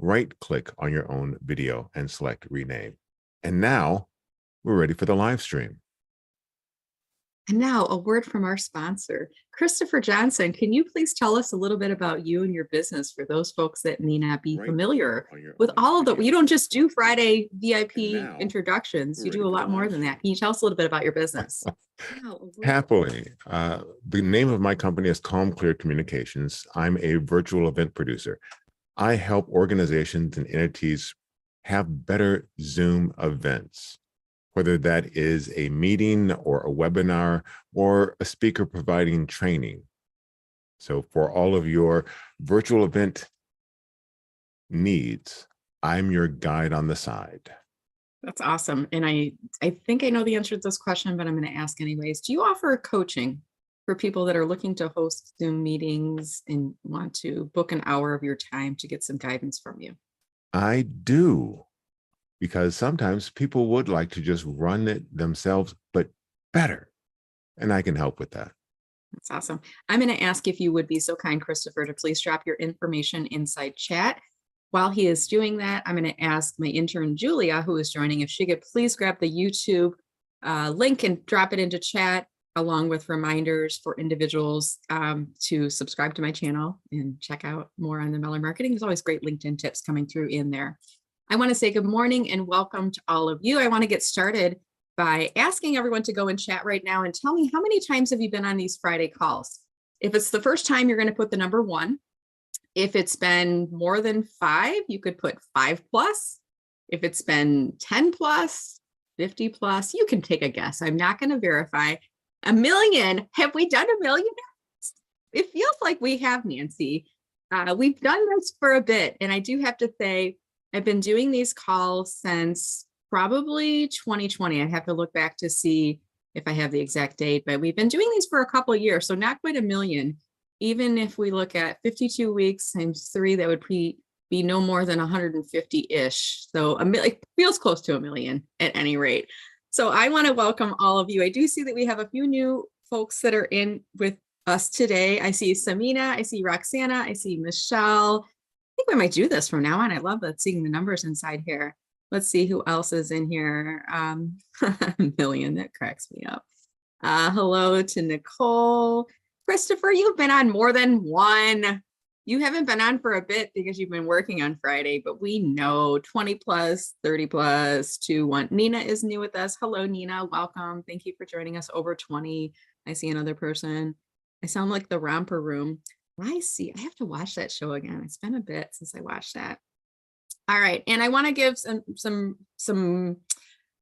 right-click on your own video and select rename. And now we're ready for the live stream. And now a word from our sponsor, Christopher Johnson. Can you please tell us a little bit about you and your business for those folks that may not be familiar with all of the, you don't just do Friday VIP introductions, you do a lot more than that. Can you tell us a little bit about your business? Happily. The name of my company is Calm Clear Communications. I'm a virtual event producer. I help organizations and entities have better Zoom events, whether that is a meeting or a webinar or a speaker providing training. So for all of your virtual event needs, I'm your guide on the side. That's awesome. And I think I know the answer to this question, but I'm going to ask anyways. Do you offer coaching for people that are looking to host Zoom meetings and want to book an hour of your time to get some guidance from you? I do, because sometimes people would like to just run it themselves, but better. And I can help with that. That's awesome. I'm going to ask if you would be so kind, Christopher, to please drop your information inside chat. While he is doing that, I'm going to ask my intern, Julia, who is joining, if she could please grab the YouTube link and drop it into chat, along with reminders for individuals to subscribe to my channel and check out more on the Meller Marketing. There's always great LinkedIn tips coming through in there. I want to say good morning and welcome to all of you. I want to get started by asking everyone to go in chat right now and tell me, how many times have you been on these Friday calls? If it's the first time, you're going to put the number 1. If it's been more than 5, you could put 5+. If it's been 10+, 50+, you can take a guess. I'm not going to verify. 1 million. Have we done 1 million? It feels like we have, Nancy. We've done this for a bit. And I do have to say, I've been doing these calls since probably 2020. I'd have to look back to see if I have the exact date, but we've been doing these for a couple of years. So not quite 1 million. Even if we look at 52 weeks times 3, that would be no more than 150-ish. So it feels close to 1 million at any rate. So I want to welcome all of you. I do see that we have a few new folks that are in with us today. I see Samina, I see Roxana, I see Michelle. I think we might do this from now on. I love that, seeing the numbers inside here. Let's see who else is in here. 1 million, that cracks me up. Hello to Nicole. Christopher, you've been on more than 1. You haven't been on for a bit because you've been working on Friday, but we know 20+, 30+, 2, 1. Nina is new with us. Hello, Nina. Welcome. Thank you for joining us. Over 20. I see another person. I sound like the Romper Room. I have to watch that show again. It's been a bit since I watched that. All right. And I want to give some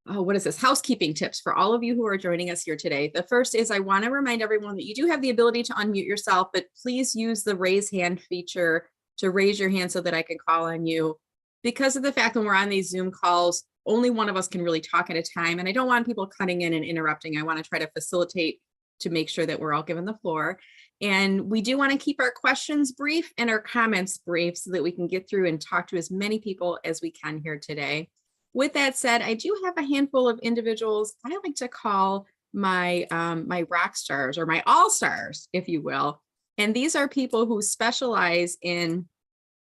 what is this? Housekeeping tips for all of you who are joining us here today. The first is, I want to remind everyone that you do have the ability to unmute yourself, but please use the raise hand feature to raise your hand so that I can call on you. Because of the fact that we're on these Zoom calls, only one of us can really talk at a time. And I don't want people cutting in and interrupting. I want to try to facilitate to make sure that we're all given the floor. And we do want to keep our questions brief and our comments brief so that we can get through and talk to as many people as we can here today. With that said, I do have a handful of individuals I like to call my my rock stars, or my all-stars, if you will. And these are people who specialize in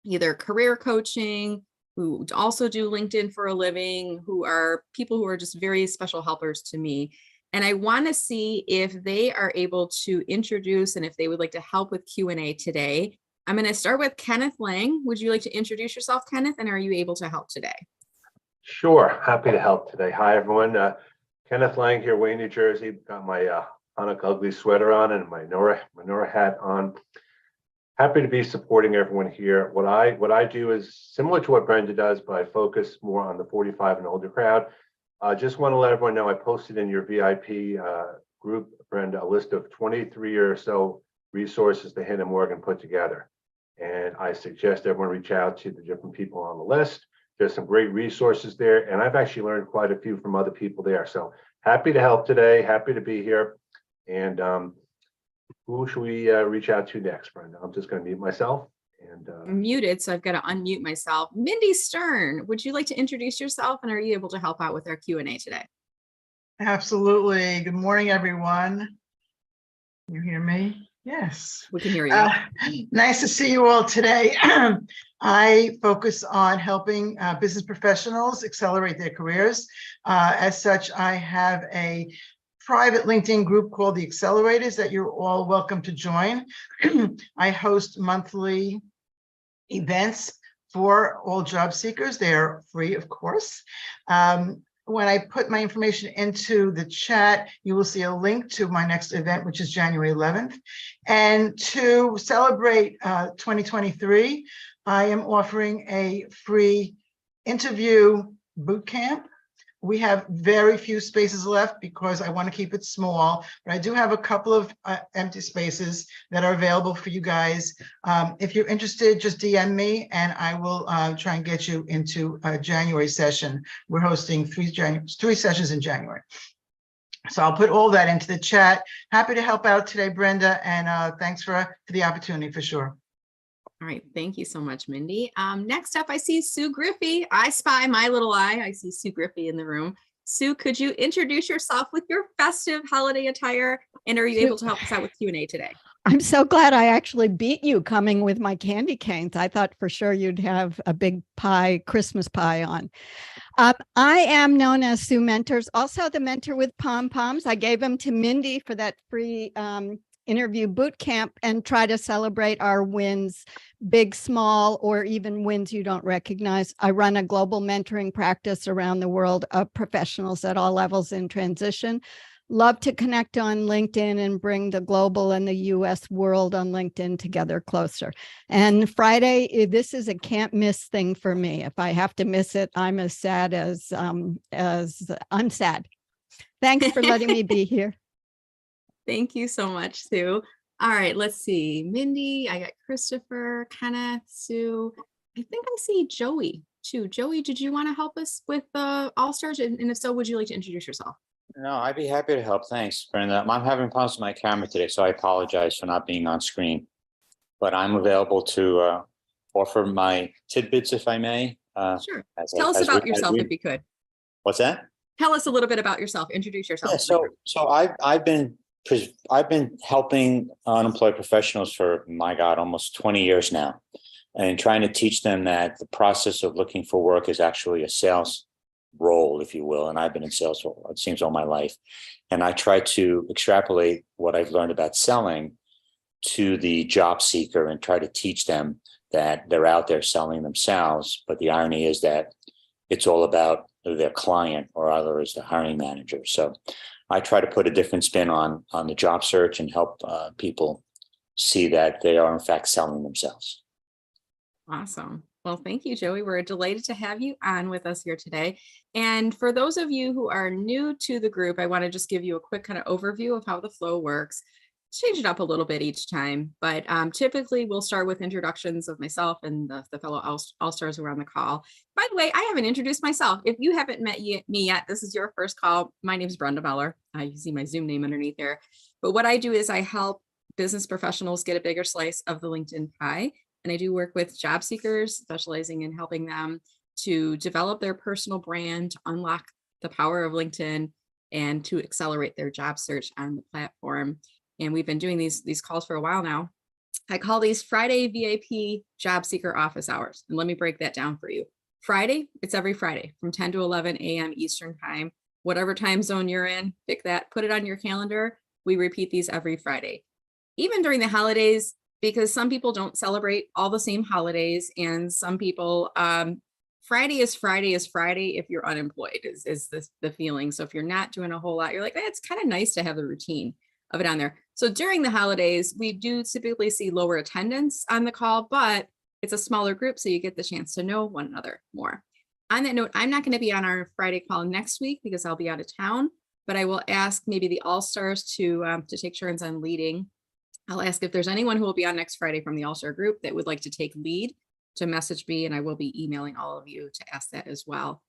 either career coaching, who also do LinkedIn for a living, who are people who are just very special helpers to me. And I want to see if they are able to introduce and if they would like to help with Q&A today. I'm going to start with Kenneth Lang. Would you like to introduce yourself, Kenneth? And are you able to help today? Sure, happy to help today. Hi, everyone. Kenneth Lang here, Wayne, New Jersey. Got my Hanukkah ugly sweater on and my menorah hat on. Happy to be supporting everyone here. What I do is similar to what Brenda does, but I focus more on the 45 and older crowd. Just want to let everyone know I posted in your VIP group, Brenda, a list of 23 or so resources that Hannah Morgan put together. And I suggest everyone reach out to the different people on the list. There's some great resources there, and I've actually learned quite a few from other people there. So happy to help today, happy to be here. And who should we reach out to next, Brenda? I'm just going to mute myself. And I'm muted, so I've got to unmute myself. Mindy Stern, would you like to introduce yourself, and are you able to help out with our Q&A today? Absolutely. Good morning, everyone. You hear me? Yes. We can hear you. Nice to see you all today. I focus on helping business professionals accelerate their careers. As such, I have a private LinkedIn group called the Accelerators that you're all welcome to join. I host monthly events for all job seekers. They are free, of course. When I put my information into the chat, you will see a link to my next event, which is January 11th. And to celebrate 2023, I am offering a free interview boot camp. We have very few spaces left because I want to keep it small, but I do have a couple of empty spaces that are available for you guys. If you're interested, just DM me and I will try and get you into a January session. We're hosting three sessions in January. So I'll put all that into the chat. Happy to help out today, Brenda, and thanks for the opportunity for sure. All right, thank you so much, Mindy. Next up, I see Sue Griffey. I spy my little eye. I see Sue Griffey in the room. Sue, could you introduce yourself with your festive holiday attire? And are you able to help us out with Q&A today? I'm so glad I actually beat you coming with my candy canes. I thought for sure you'd have a big pie, Christmas pie on. I am known as Sue Mentors, also the mentor with pom-poms. I gave them to Mindy for that free interview boot camp and try to celebrate our wins, big, small, or even wins you don't recognize. I run a global mentoring practice around the world of professionals at all levels in transition. Love to connect on LinkedIn and bring the global and the US world on LinkedIn together closer. And Friday, this is a can't miss thing for me. If I have to miss it, I'm as sad as I'm sad. Thanks for letting me be here. Thank you so much, Sue. All right, let's see. Mindy, I got Christopher, Kenneth, Sue. I think I see Joey too. Joey, did you want to help us with the All-Stars? And if so, would you like to introduce yourself? No, I'd be happy to help. Thanks, Brenda. I'm having problems with my camera today, so I apologize for not being on screen. But I'm available to offer my tidbits, if I may. Sure. Tell us about yourself, if you could. What's that? Tell us a little bit about yourself. Introduce yourself. Yeah, so I've been helping unemployed professionals for, my God, almost 20 years now, and trying to teach them that the process of looking for work is actually a sales role, if you will. And I've been in sales for, it seems, all my life. And I try to extrapolate what I've learned about selling to the job seeker and try to teach them that they're out there selling themselves. But the irony is that it's all about their client, or other as the hiring manager. So I try to put a different spin on the job search and help people see that they are in fact selling themselves. Awesome. Well, thank you, Joey. We're delighted to have you on with us here today. And for those of you who are new to the group, I want to just give you a quick kind of overview of how the flow works. Change it up a little bit each time, but typically we'll start with introductions of myself and the fellow All-Stars who are on the call. By the way, I haven't introduced myself. If you haven't met me yet, this is your first call. My name is Brenda Meller. You see my Zoom name underneath there. But what I do is I help business professionals get a bigger slice of the LinkedIn pie. And I do work with job seekers, specializing in helping them to develop their personal brand, to unlock the power of LinkedIn, and to accelerate their job search on the platform. And we've been doing these calls for a while now. I call these Friday VIP job seeker office hours. And let me break that down for you. Friday, it's every Friday from 10 to 11 a.m. Eastern time. Whatever time zone you're in, pick that, put it on your calendar. We repeat these every Friday. Even during the holidays, because some people don't celebrate all the same holidays, and some people, Friday is Friday if you're unemployed, is the feeling. So if you're not doing a whole lot, you're like, it's kind of nice to have the routine of it on there. So during the holidays, we do typically see lower attendance on the call, but it's a smaller group, so you get the chance to know one another more. On that note, I'm not going to be on our Friday call next week because I'll be out of town, but I will ask maybe the All-Stars to take turns on leading. I'll ask if there's anyone who will be on next Friday from the All-Star group that would like to take lead, to message me, and I will be emailing all of you to ask that as well.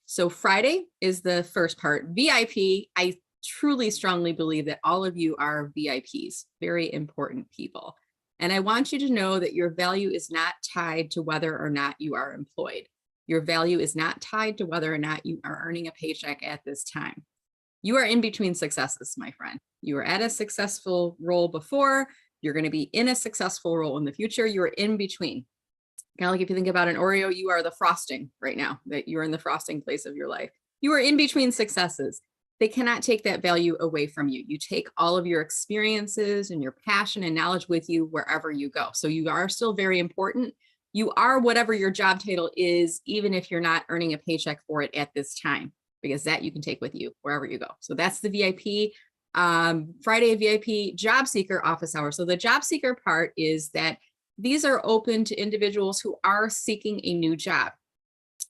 So Friday is the first part. VIP, I truly strongly believe that all of you are VIPs, very important people. And I want you to know that your value is not tied to whether or not you are employed. Your value is not tied to whether or not you are earning a paycheck at this time. You are in between successes, my friend. You were at a successful role before. You're going to be in a successful role in the future. You're in between. Kind of like if you think about an Oreo, you are the frosting right now, that you're in the frosting place of your life. You are in between successes. They cannot take that value away from you. You take all of your experiences and your passion and knowledge with you wherever you go. So you are still very important. You are whatever your job title is, even if you're not earning a paycheck for it at this time, because that you can take with you wherever you go. So that's the VIP. Friday VIP job seeker office hours. So the job seeker part is that these are open to individuals who are seeking a new job.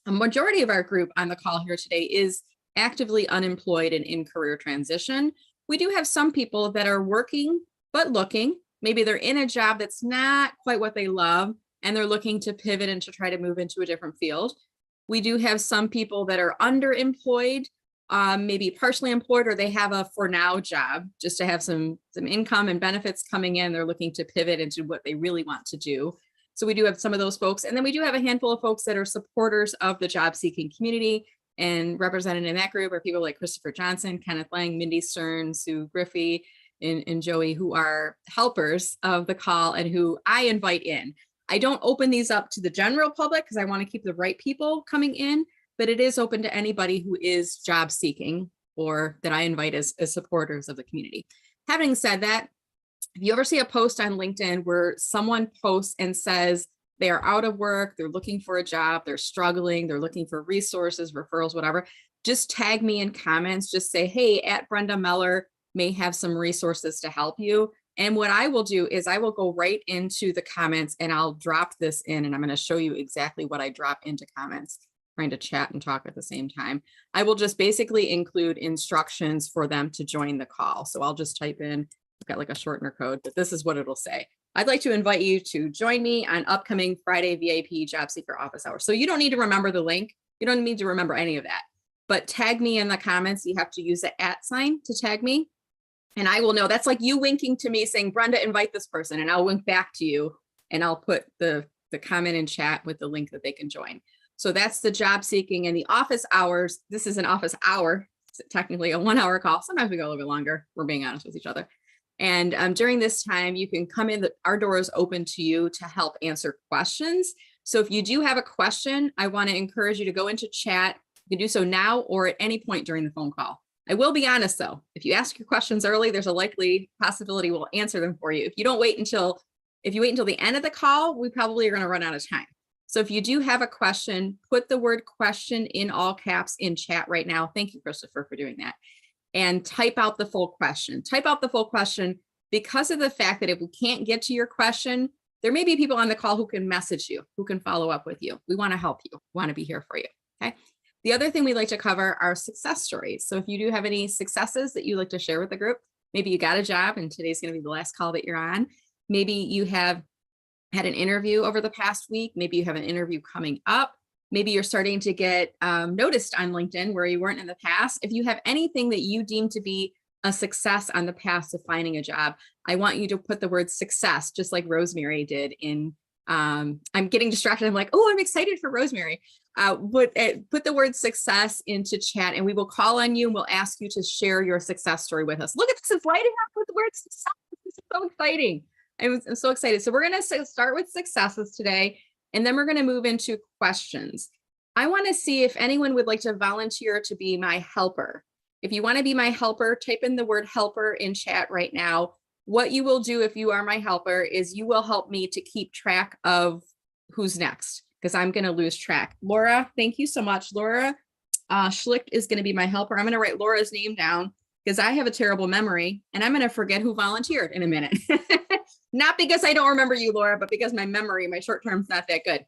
A majority of our group on the call here today is actively unemployed and in career transition. We do have some people that are working but looking. Maybe they're in a job that's not quite what they love and they're looking to pivot and to try to move into a different field. We do have some people that are underemployed, maybe partially employed, or they have a for now job just to have some income and benefits coming in. They're looking to pivot into what they really want to do. So we do have some of those folks. And then we do have a handful of folks that are supporters of the job seeking community, and represented in that group are people like Christopher Johnson, Kenneth Lang, Mindy Stern, Sue Griffey, and Joey, who are helpers of the call and who I invite in. I don't open these up to the general public because I want to keep the right people coming in, but it is open to anybody who is job seeking or that I invite as supporters of the community. Having said that, if you ever see a post on LinkedIn where someone posts and says they are out of work, they're looking for a job, they're struggling, they're looking for resources, referrals, whatever, just tag me in comments, just say, hey, at Brenda Meller may have some resources to help you. And what I will do is I will go right into the comments and I'll drop this in, and I'm going to show you exactly what I drop into comments, trying to chat and talk at the same time. I will just basically include instructions for them to join the call. So I'll just type in, I've got like a shortener code, but this is what it'll say. I'd like to invite you to join me on upcoming Friday VIP job seeker office hours. So you don't need to remember the link. You don't need to remember any of that, but tag me in the comments. You have to use the @ sign to tag me. And I will know. That's like you winking to me saying, Brenda, invite this person, and I'll wink back to you and I'll put the comment in chat with the link that they can join. So that's the job seeking and the office hours. This is an office hour. It's technically a 1 hour call. Sometimes we go a little bit longer. We're being honest with each other. And during this time, you can come in. Our door is open to you to help answer questions. So if you do have a question, I want to encourage you to go into chat. You can do so now or at any point during the phone call. I will be honest though, if you ask your questions early, there's a likely possibility we'll answer them for you. If you wait until the end of the call, we probably are going to run out of time. So if you do have a question, put the word question in all caps in chat right now. Thank you, Christopher, for doing that. And type out the full question. Type out the full question because of the fact that if we can't get to your question, there may be people on the call who can message you, who can follow up with you. We want to help you, we want to be here for you, okay? The other thing we like to cover are success stories. So if you do have any successes that you like to share with the group, maybe you got a job and today's going to be the last call that you're on. Maybe you have had an interview over the past week. Maybe you have an interview coming up. Maybe you're starting to get noticed on LinkedIn where you weren't in the past. If you have anything that you deem to be a success on the path to finding a job, I want you to put the word success, just like Rosemary did in, I'm getting distracted. I'm like, oh, I'm excited for Rosemary. Put the word success into chat and we will call on you and we'll ask you to share your success story with us. Look at this, it's lighting up with the word success. This is so exciting. I'm so excited. So we're going to start with successes today, and then we're going to move into questions. I want to see if anyone would like to volunteer to be my helper. If you want to be my helper, type in the word helper in chat right now. What you will do if you are my helper is you will help me to keep track of who's next, because I'm going to lose track. Laura, thank you so much. Laura Schlicht is going to be my helper. I'm going to write Laura's name down because I have a terrible memory and I'm going to forget who volunteered in a minute. Not because I don't remember you, Laura, but because my memory, my short term is not that good.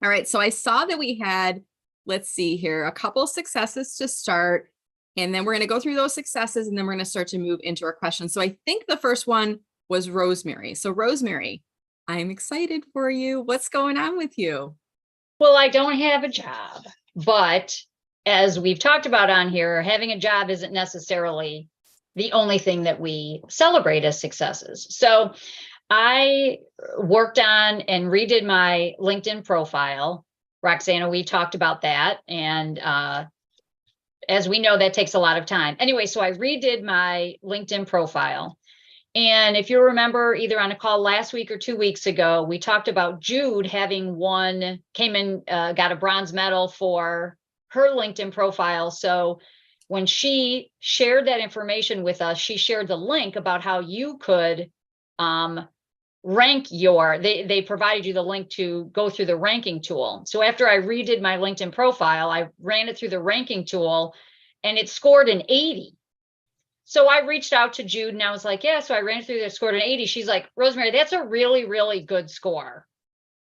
All right. So I saw that we had, let's see here, a couple of successes to start. And then we're going to go through those successes and then we're going to start to move into our questions. So I think the first one was Rosemary. So Rosemary, I'm excited for you. What's going on with you? Well, I don't have a job, but as we've talked about on here, having a job isn't necessarily the only thing that we celebrate as successes. So I worked on and redid my LinkedIn profile. Roxana, we talked about that. And as we know, that takes a lot of time. Anyway, so I redid my LinkedIn profile And if you remember, either on a call last week or 2 weeks ago, we talked about Jude having came in, got a bronze medal for her LinkedIn profile. So when she shared that information with us, she shared the link about how you could rank they provided you the link to go through the ranking tool. So after I redid my LinkedIn profile, I ran it through the ranking tool and it scored an 80. So I reached out to Jude and I was like, yeah, so I ran through there, scored an 80. She's like, Rosemary, that's a really, really good score.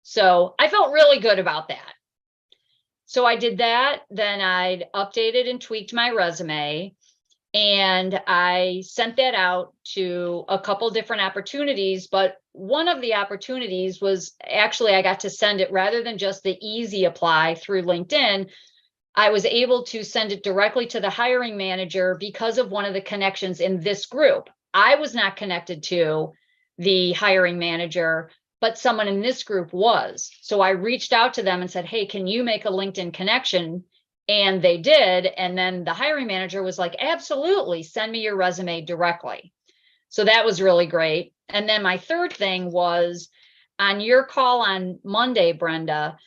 So I felt really good about that. So I did that. Then I updated and tweaked my resume. And I sent that out to a couple different opportunities. But one of the opportunities was actually I got to send it rather than just the easy apply through LinkedIn. I was able to send it directly to the hiring manager because of one of the connections in this group. I was not connected to the hiring manager, but someone in this group was. So I reached out to them and said, hey, can you make a LinkedIn connection? And they did. And then the hiring manager was like, absolutely, send me your resume directly. So that was really great. And then my third thing was on your call on Monday, Brenda,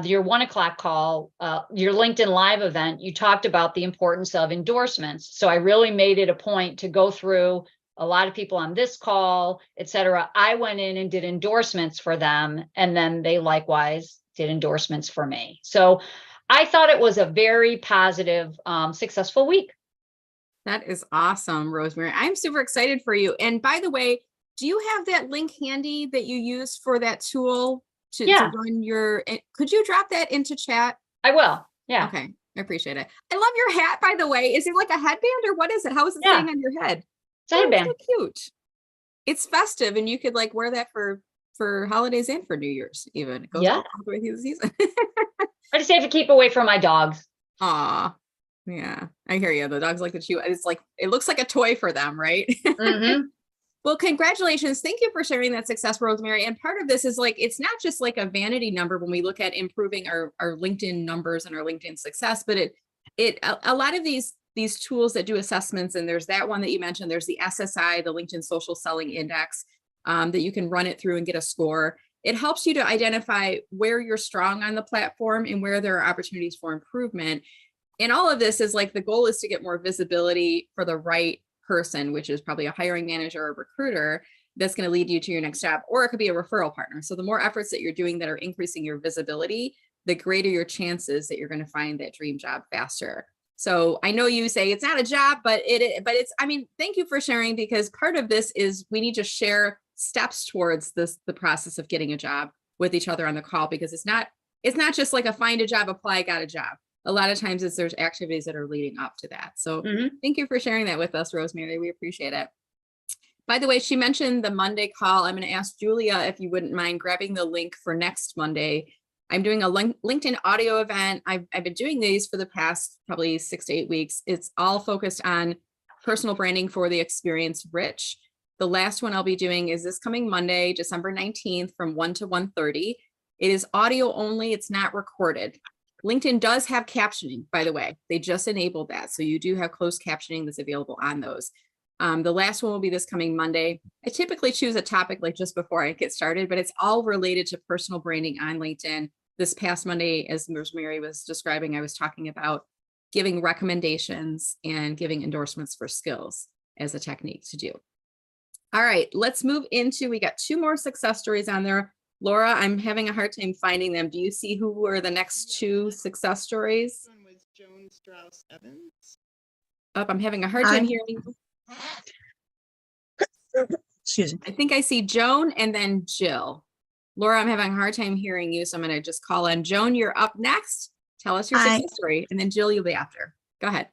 your 1 o'clock call, your LinkedIn Live event, you talked about the importance of endorsements. So I really made it a point to go through a lot of people on this call, et cetera. I went in and did endorsements for them, and then they likewise did endorsements for me. So I thought it was a very positive, successful week. That is awesome, Rosemary. I'm super excited for you. And by the way, do you have that link handy that you use for that tool to run your, could you drop that into chat? I will. Yeah. Okay. I appreciate it. I love your hat, by the way. Is it like a headband or what is it? How is it staying on your head? It's a headband. So cute. It's festive and you could like wear that for holidays and for New Year's even. It goes all the way through the season. I just have to keep away from my dogs. Aw. Yeah, I hear you. The dogs like to chew. It's like, it looks like a toy for them, right? Mm-hmm. Well, congratulations. Thank you for sharing that success, Rosemary. And part of this is like, it's not just like a vanity number when we look at improving our LinkedIn numbers and our LinkedIn success, but a lot of these tools that do assessments, and there's that one that you mentioned, there's the SSI, the LinkedIn Social Selling Index, that you can run it through and get a score. It helps you to identify where you're strong on the platform and where there are opportunities for improvement. And all of this is like, the goal is to get more visibility for the right person, which is probably a hiring manager or recruiter that's going to lead you to your next job, or it could be a referral partner. So the more efforts that you're doing that are increasing your visibility, the greater your chances that you're going to find that dream job faster. So I know you say it's not a job, but it's, I mean, thank you for sharing, because part of this is we need to share steps towards the process of getting a job with each other on the call, because it's not just like a find a job, apply, got a job. A lot of times there's activities that are leading up to that. So thank you for sharing that with us, Rosemary. We appreciate it. By the way, she mentioned the Monday call. I'm going to ask Julia if you wouldn't mind grabbing the link for next Monday. I'm doing a LinkedIn audio event. I've been doing these for the past probably 6 to 8 weeks. It's all focused on personal branding for the experienced rich. The last one I'll be doing is this coming Monday, December 19th from 1 to 1:30. It is audio only. It's not recorded. LinkedIn does have captioning, by the way. They just enabled that. So you do have closed captioning that's available on those. The last one will be this coming Monday. I typically choose a topic like just before I get started, but it's all related to personal branding on LinkedIn. This past Monday, as Rosemary was describing, I was talking about giving recommendations and giving endorsements for skills as a technique to do. All right, let's move into, we got 2 more success stories on there. Laura, I'm having a hard time finding them. Do you see who were the next 2 success stories? One was Joan Strauss Evans. I'm having a hard time hearing. Excuse me. I think I see Joan and then Jill. Laura, I'm having a hard time hearing you, so I'm going to just call on Joan. You're up next. Tell us your success story, and then Jill, you'll be after. Go ahead.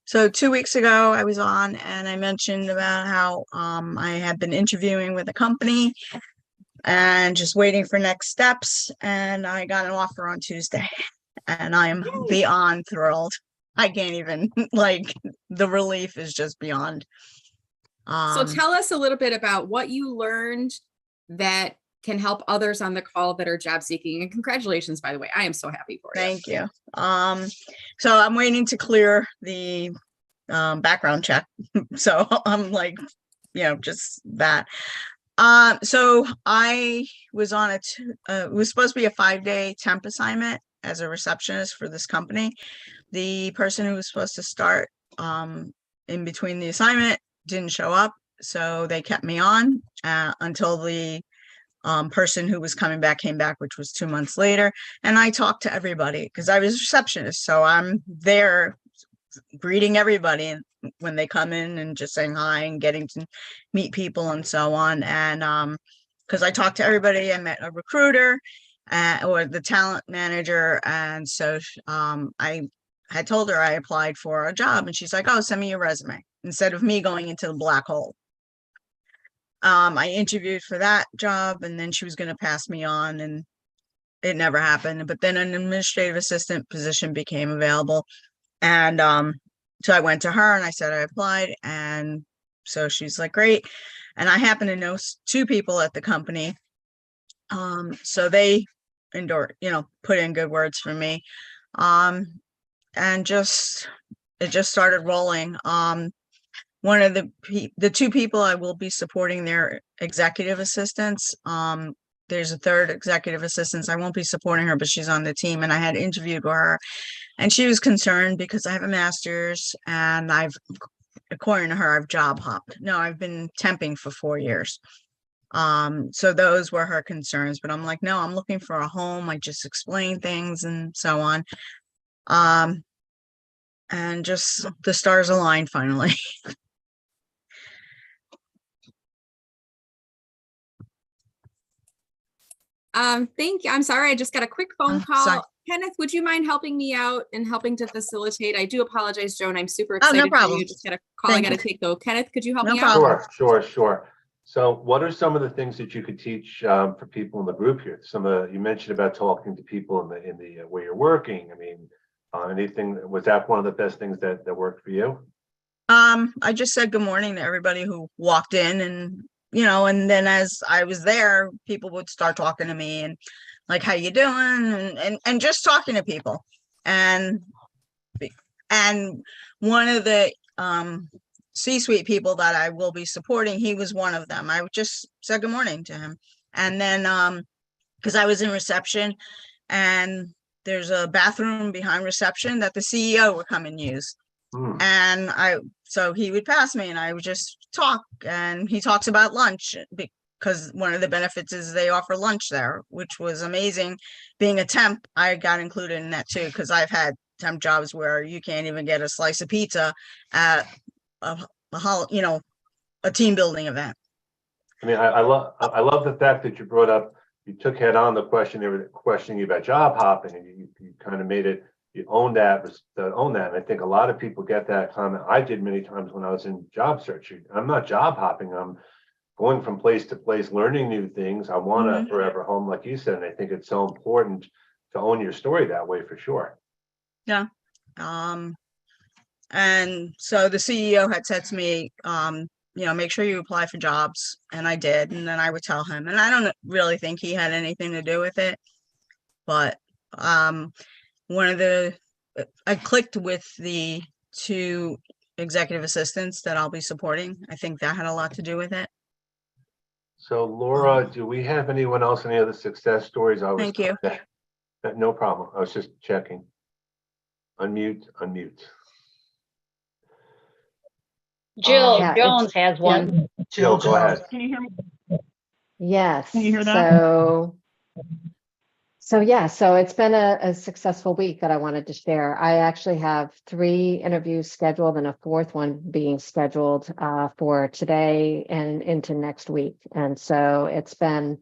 So 2 weeks ago I was on and I mentioned about how I had been interviewing with a company and just waiting for next steps, and I got an offer on Tuesday and I am beyond thrilled. I can't even, like, the relief is just beyond. So tell us a little bit about what you learned that can help others on the call that are job seeking, and congratulations, by the way. I am so happy for you. Thank you. So I'm waiting to clear the background check. So I'm like just that. So I was on it was supposed to be a 5-day temp assignment as a receptionist for this company. The person who was supposed to start in between the assignment didn't show up, so they kept me on until the person who was coming back came back, which was 2 months later. And I talked to everybody because I was a receptionist, so I'm there greeting everybody when they come in and just saying hi and getting to meet people and so on. And because I talked to everybody, I met a recruiter or the talent manager, and so I had told her I applied for a job, and she's like, "Oh, send me your resume," instead of me going into the black hole. I interviewed for that job, and then she was going to pass me on, and it never happened. But then an administrative assistant position became available, and so I went to her and I said I applied, and so she's like, "Great." And I happen to know 2 people at the company, so they put in good words for me, and it just started rolling. One of the 2 people I will be supporting, their executive assistants. There's a third executive assistant. I won't be supporting her, but she's on the team. And I had interviewed her, and she was concerned because I have a master's and according to her, I've job hopped. No, I've been temping for 4 years. So those were her concerns, but I'm like, no, I'm looking for a home. I just explain things and so on. And just the stars aligned finally. Thank you. I'm sorry. I just got a quick phone call. Sorry. Kenneth, would you mind helping me out and helping to facilitate? I do apologize, Joan. I'm super Oh, excited no for problem. you. Just got a call I Thank got to you. take though. Kenneth, could you help No me problem. out? Sure. So what are some of the things that you could teach for people in the group here? You mentioned about talking to people in the where you're working. I mean, was that one of the best things that worked for you? I just said good morning to everybody who walked in, and and then as I was there, people would start talking to me and like, "How you doing?" and just talking to people. And one of the C-suite people that I will be supporting, he was one of them. I just said good morning to him. And then because I was in reception, and there's a bathroom behind reception that the CEO would come and use. And so he would pass me and I would just talk, and he talks about lunch because one of the benefits is they offer lunch there, which was amazing. Being a temp, I got included in that too, because I've had temp jobs where you can't even get a slice of pizza at a team building event. I mean, I love the fact that you brought up, you took head on the question. They were questioning you about job hopping, and you kind of made it, you own that. And I think a lot of people get that comment. I did many times when I was in job search. I'm not job hopping. I'm going from place to place, learning new things. I want a forever home, like you said. And I think it's so important to own your story that way for sure. Yeah. And so the CEO had said to me, make sure you apply for jobs. And I did. And then I would tell him, and I don't really think he had anything to do with it, but I clicked with the 2 executive assistants that I'll be supporting. I think that had a lot to do with it. So Laura, do we have anyone else, any other success stories? Thank you. No problem. I was just checking. Unmute. Jill Yeah, Jones has one. Jill, go ahead. Can you hear me? Yes. Can you hear that? So it's been a successful week that I wanted to share. I actually have 3 interviews scheduled and a 4th one being scheduled for today and into next week. And so it's been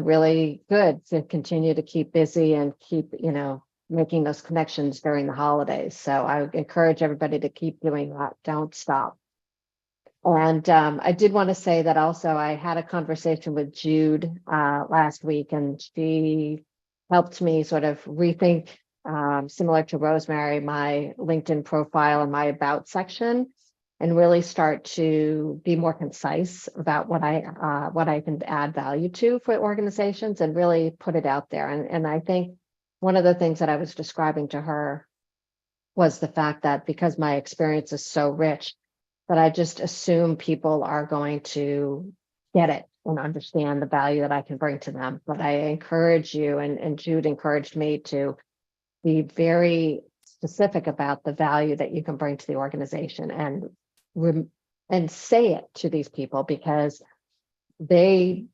really good to continue to keep busy and keep, making those connections during the holidays. So I encourage everybody to keep doing that. Don't stop. And I did want to say that also I had a conversation with Jude last week, and she helped me sort of rethink, similar to Rosemary, my LinkedIn profile and my about section, and really start to be more concise about what I can add value to for organizations and really put it out there. And I think one of the things that I was describing to her was the fact that because my experience is so rich, but I just assume people are going to get it and understand the value that I can bring to them. But I encourage you, and Jude encouraged me to be very specific about the value that you can bring to the organization and say it to these people, because they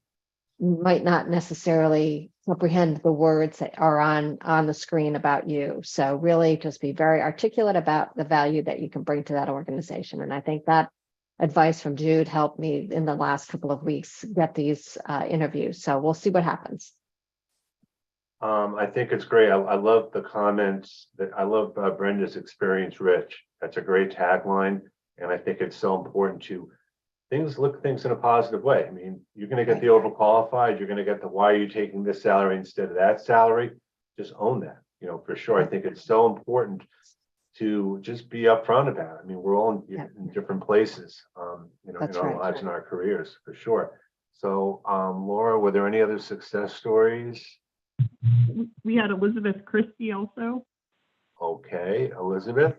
might not necessarily comprehend the words that are on the screen about you. So really just be very articulate about the value that you can bring to that organization. And I think that advice from Jude helped me in the last couple of weeks get these interviews. So we'll see what happens. I think it's great. I love the comments that I love Brenda's experience rich. That's a great tagline. And I think it's so important to look at things in a positive way. I mean, you're going to get the overqualified, you're going to get the why are you taking this salary instead of that salary? Just own that, for sure. I think it's so important to just be upfront about it. I mean, we're all in different places, in our lives and our careers, for sure. So, Laura, were there any other success stories? We had Elizabeth Christie also. Okay, Elizabeth,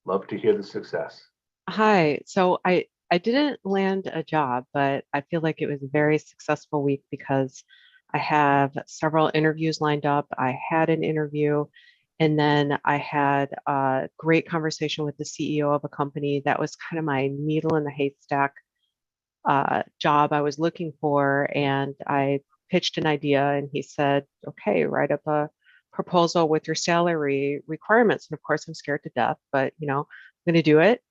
love to hear the success. Hi. So I didn't land a job, but I feel like it was a very successful week because I have several interviews lined up. I had an interview, and then I had a great conversation with the CEO of a company that was kind of my needle in the haystack job I was looking for. And I pitched an idea, and he said, okay, write up a proposal with your salary requirements. And of course, I'm scared to death, but I'm going to do it.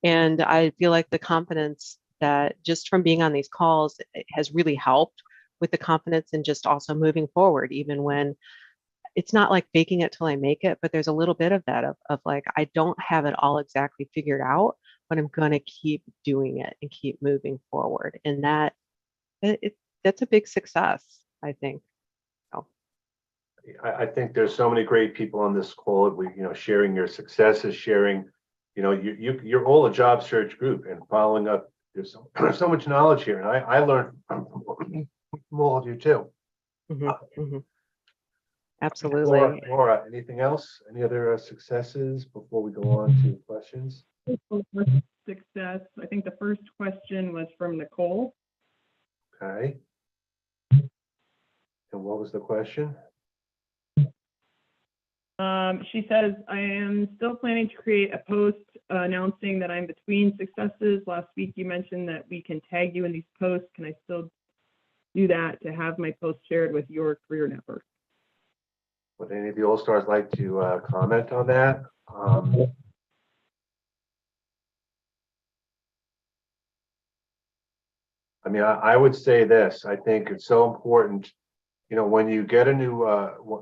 And I feel like the confidence that just from being on these calls has really helped with the confidence and just also moving forward, even when it's not like faking it till I make it, but there's a little bit of that of like, I don't have it all exactly figured out, but I'm going to keep doing it and keep moving forward. And that's a big success, I think. So. I think there's so many great people on this call, sharing your successes, sharing, you're all a job search group and following up. There's so much knowledge here. And I learned from all of you too. Absolutely. Laura, anything else? Any other successes before we go on to questions? Success. I think the first question was from Nicole. Okay. And what was the question? She says, I am still planning to create a post announcing that I'm between successes. Last week you mentioned that we can tag you in these posts. Can I still do that to have my post shared with your career network? Would any of the All-Stars like to comment on that? I mean, I would say this. I think it's so important. When you get a new,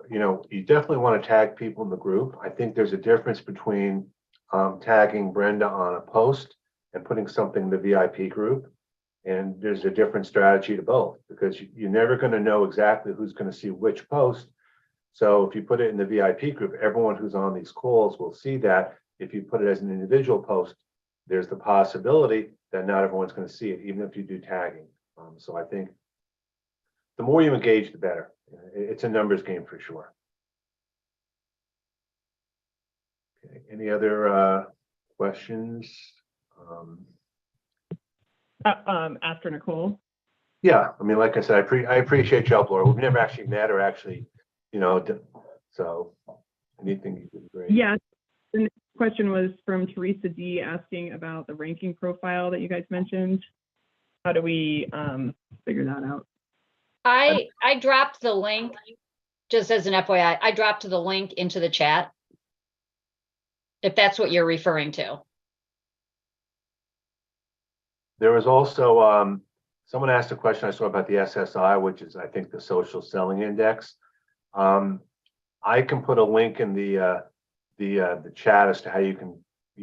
you definitely want to tag people in the group. I think there's a difference between tagging Brenda on a post and putting something in the VIP group. And there's a different strategy to both, because you're never going to know exactly who's going to see which post. So if you put it in the VIP group, everyone who's on these calls will see that. If you put it as an individual post, there's the possibility that not everyone's going to see it, even if you do tagging. So I think the more you engage, the better. It's a numbers game for sure. Okay. Any other questions? After Nicole. Yeah, I mean, like I said, I appreciate your help, Laura. We've never actually met or actually, so anything you could agree. Yeah. The next question was from Teresa D asking about the ranking profile that you guys mentioned. How do we figure that out? I dropped the link, just as an FYI, I dropped the link into the chat, if that's what you're referring to. There was also, someone asked a question I saw about the SSI, which is, I think, the social selling index. I can put a link in the chat as to how you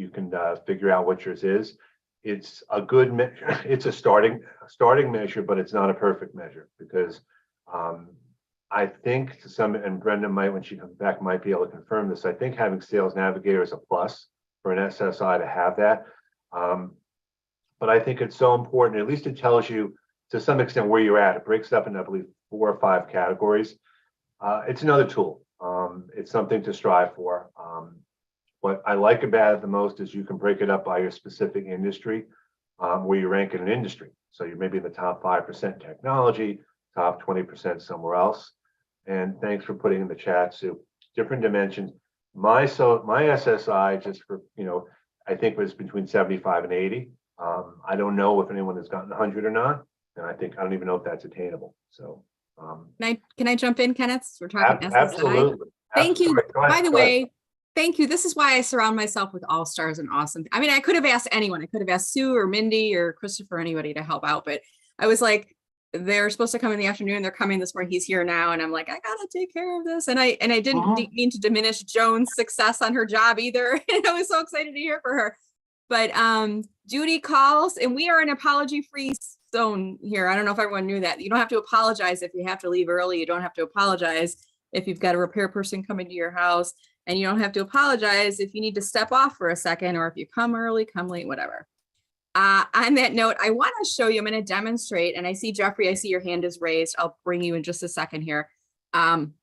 can figure out what yours is. It's a good measure. It's a starting measure, but it's not a perfect measure, because I think to some, and Brenda might, when she comes back, might be able to confirm this. I think having Sales Navigator is a plus for an SSI to have that. But I think it's so important. At least it tells you to some extent where you're at. It breaks it up into, I believe, 4 or 5 categories. It's another tool. It's something to strive for. What I like about it the most is you can break it up by your specific industry, where you rank in an industry. So you may be in the top 5% technology, top 20% somewhere else. And thanks for putting in the chat, Sue. Different dimensions. My SSI, just for, I think was between 75 and 80. I don't know if anyone has gotten 100 or not. And I don't even know if that's attainable. So Can I jump in, Kenneth? We're talking SSI. absolutely. Thank you. Go ahead, By the go ahead. way, thank you. This is why I surround myself with all stars and awesome. I mean, I could have asked anyone. I could have asked Sue or Mindy or Christopher, anybody to help out, but I was like, they're supposed to come in the afternoon. They're coming this morning. He's here now. And I'm like, I gotta take care of this. And I didn't mean to diminish Joan's success on her job either. And I was so excited to hear for her. But Judy calls, and we are an apology-free zone here. I don't know if everyone knew that. You don't have to apologize if you have to leave early. You don't have to apologize if you've got a repair person coming to your house, and you don't have to apologize if you need to step off for a second, or if you come early, come late, whatever. On that note, I want to show you, I'm going to demonstrate, and I see Jeffrey, I see your hand is raised. I'll bring you in just a second here. I'm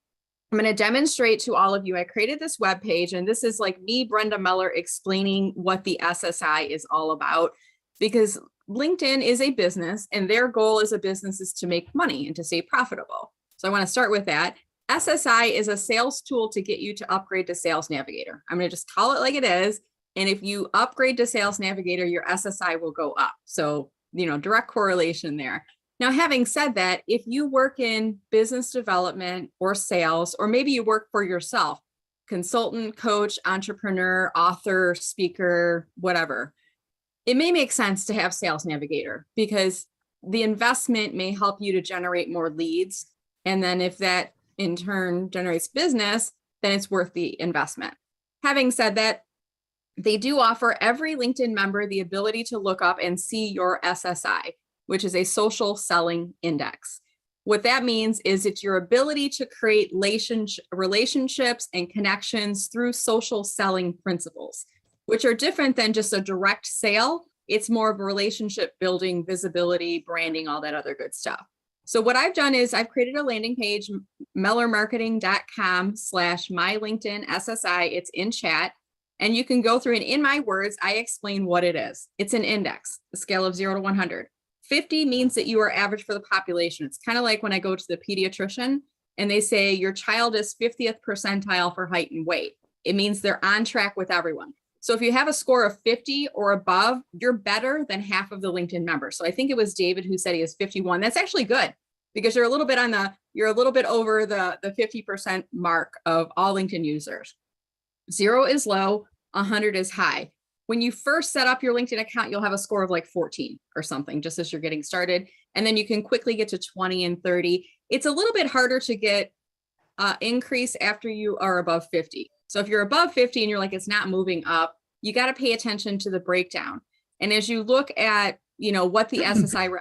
going to demonstrate to all of you. I created this web page, and this is like me, Brenda Meller, explaining what the SSI is all about, because LinkedIn is a business, and their goal as a business is to make money and to stay profitable. So I want to start with that. SSI is a sales tool to get you to upgrade to Sales Navigator. I'm going to just call it like it is. And if you upgrade to Sales Navigator, your SSI will go up. So, direct correlation there. Now, having said that, if you work in business development or sales, or maybe you work for yourself, consultant, coach, entrepreneur, author, speaker, whatever, it may make sense to have Sales Navigator, because the investment may help you to generate more leads. And then if that in turn generates business, then it's worth the investment. Having said that, they do offer every LinkedIn member the ability to look up and see your SSI, which is a social selling index. What that means is it's your ability to create relationships and connections through social selling principles, which are different than just a direct sale. It's more of a relationship building, visibility, branding, all that other good stuff. So what I've done is I've created a landing page, mellermarketing.com/my-LinkedIn-SSI. It's in chat. And you can go through, and in my words, I explain what it is. It's an index, a scale of 0 to 100. 50 means that you are average for the population. It's kind of like when I go to the pediatrician and they say your child is 50th percentile for height and weight. It means they're on track with everyone. So if you have a score of 50 or above, you're better than half of the LinkedIn members. So I think it was David who said he is 51. That's actually good, because you're a little bit over the 50% mark of all LinkedIn users. 0 is low, 100 is high. When you first set up your LinkedIn account, you'll have a score of like 14 or something, just as you're getting started. And then you can quickly get to 20 and 30. It's a little bit harder to get increase after you are above 50. So if you're above 50 and you're like, it's not moving up, you got to pay attention to the breakdown. And as you look at, what the SSI,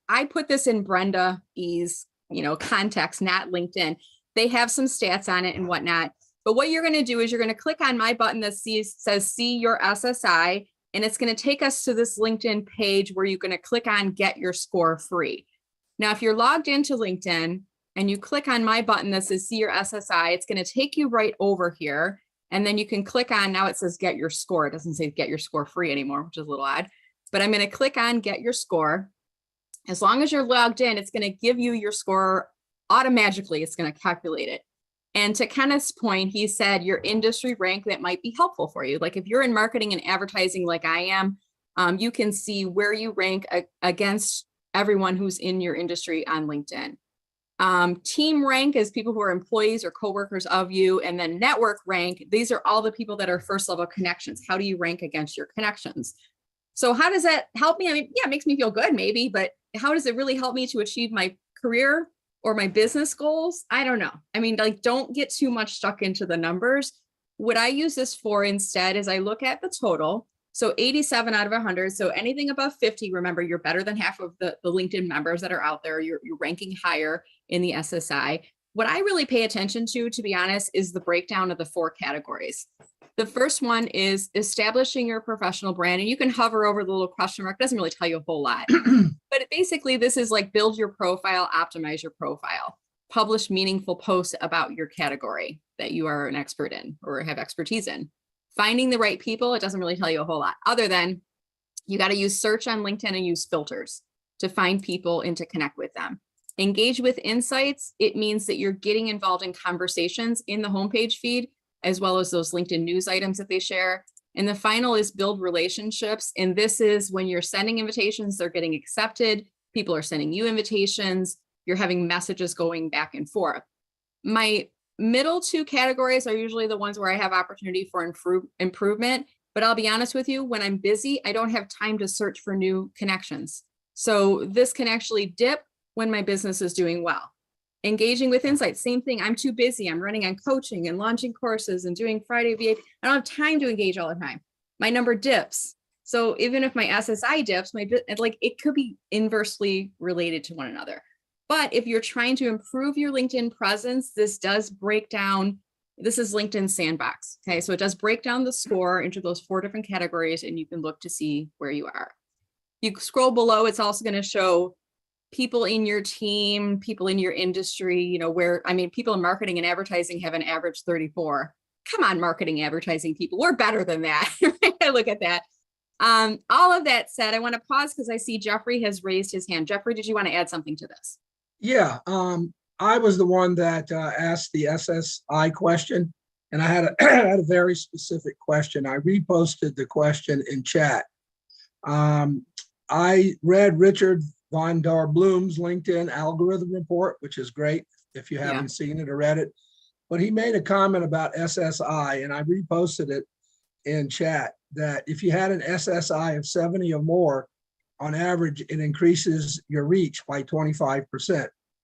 I put this in Brenda E's, context, not LinkedIn. They have some stats on it and whatnot. But what you're going to do is you're going to click on my button that says see your SSI, and it's going to take us to this LinkedIn page where you're going to click on get your score free. Now, if you're logged into LinkedIn and you click on my button that says see your SSI, it's going to take you right over here. And then you can click on, now it says get your score. It doesn't say get your score free anymore, which is a little odd. But I'm going to click on get your score. As long as you're logged in, it's going to give you your score automatically. It's going to calculate it. And to Kenneth's point, he said your industry rank that might be helpful for you. Like if you're in marketing and advertising like I am, you can see where you rank against everyone who's in your industry on LinkedIn. Team rank is people who are employees or coworkers of you. And then network rank, these are all the people that are first level connections. How do you rank against your connections? So how does that help me? I mean, yeah, it makes me feel good maybe, but how does it really help me to achieve my career or my business goals? I don't know. I mean, like, don't get too much stuck into the numbers. What I use this for instead is I look at the total. So 87 out of 100. So anything above 50, remember, you're better than half of the LinkedIn members that are out there. You're ranking higher in the SSI. What I really pay attention to be honest, is the breakdown of the 4 categories. The first one is establishing your professional brand. And you can hover over the little question mark. It doesn't really tell you a whole lot. But basically, this is like build your profile, optimize your profile, publish meaningful posts about your category that you are an expert in or have expertise in. Finding the right people, it doesn't really tell you a whole lot other than you got to use search on LinkedIn and use filters to find people and to connect with them. Engage with insights. It means that you're getting involved in conversations in the homepage feed, as well as those LinkedIn news items that they share. And the final is build relationships. And this is when you're sending invitations, they're getting accepted. People are sending you invitations. You're having messages going back and forth. My middle two categories are usually the ones where I have opportunity for improvement. But I'll be honest with you, when I'm busy, I don't have time to search for new connections. So this can actually dip when my business is doing well. Engaging with insights, same thing. I'm too busy. I'm running on coaching and launching courses and doing Friday VA. I don't have time to engage all the time. My number dips. So even if my SSI dips, it could be inversely related to one another. But if you're trying to improve your LinkedIn presence, this does break down. This is LinkedIn Sandbox. Okay, so it does break down the score into those 4 different categories, and you can look to see where you are. You scroll below, it's also going to show people in your team, people in your industry, people in marketing and advertising have an average 34. Come on, marketing, advertising people, we're better than that. I look at that. All of that said, I want to pause because I see Jeffrey has raised his hand. Jeffrey, did you want to add something to this? Yeah, I was the one that asked the SSI question, and I had had a very specific question. I reposted the question in chat. I read Richard Von Der Bloom's LinkedIn algorithm report, which is great if you haven't seen it or read it. But he made a comment about SSI, and I reposted it in chat, that if you had an SSI of 70 or more, on average, it increases your reach by 25%.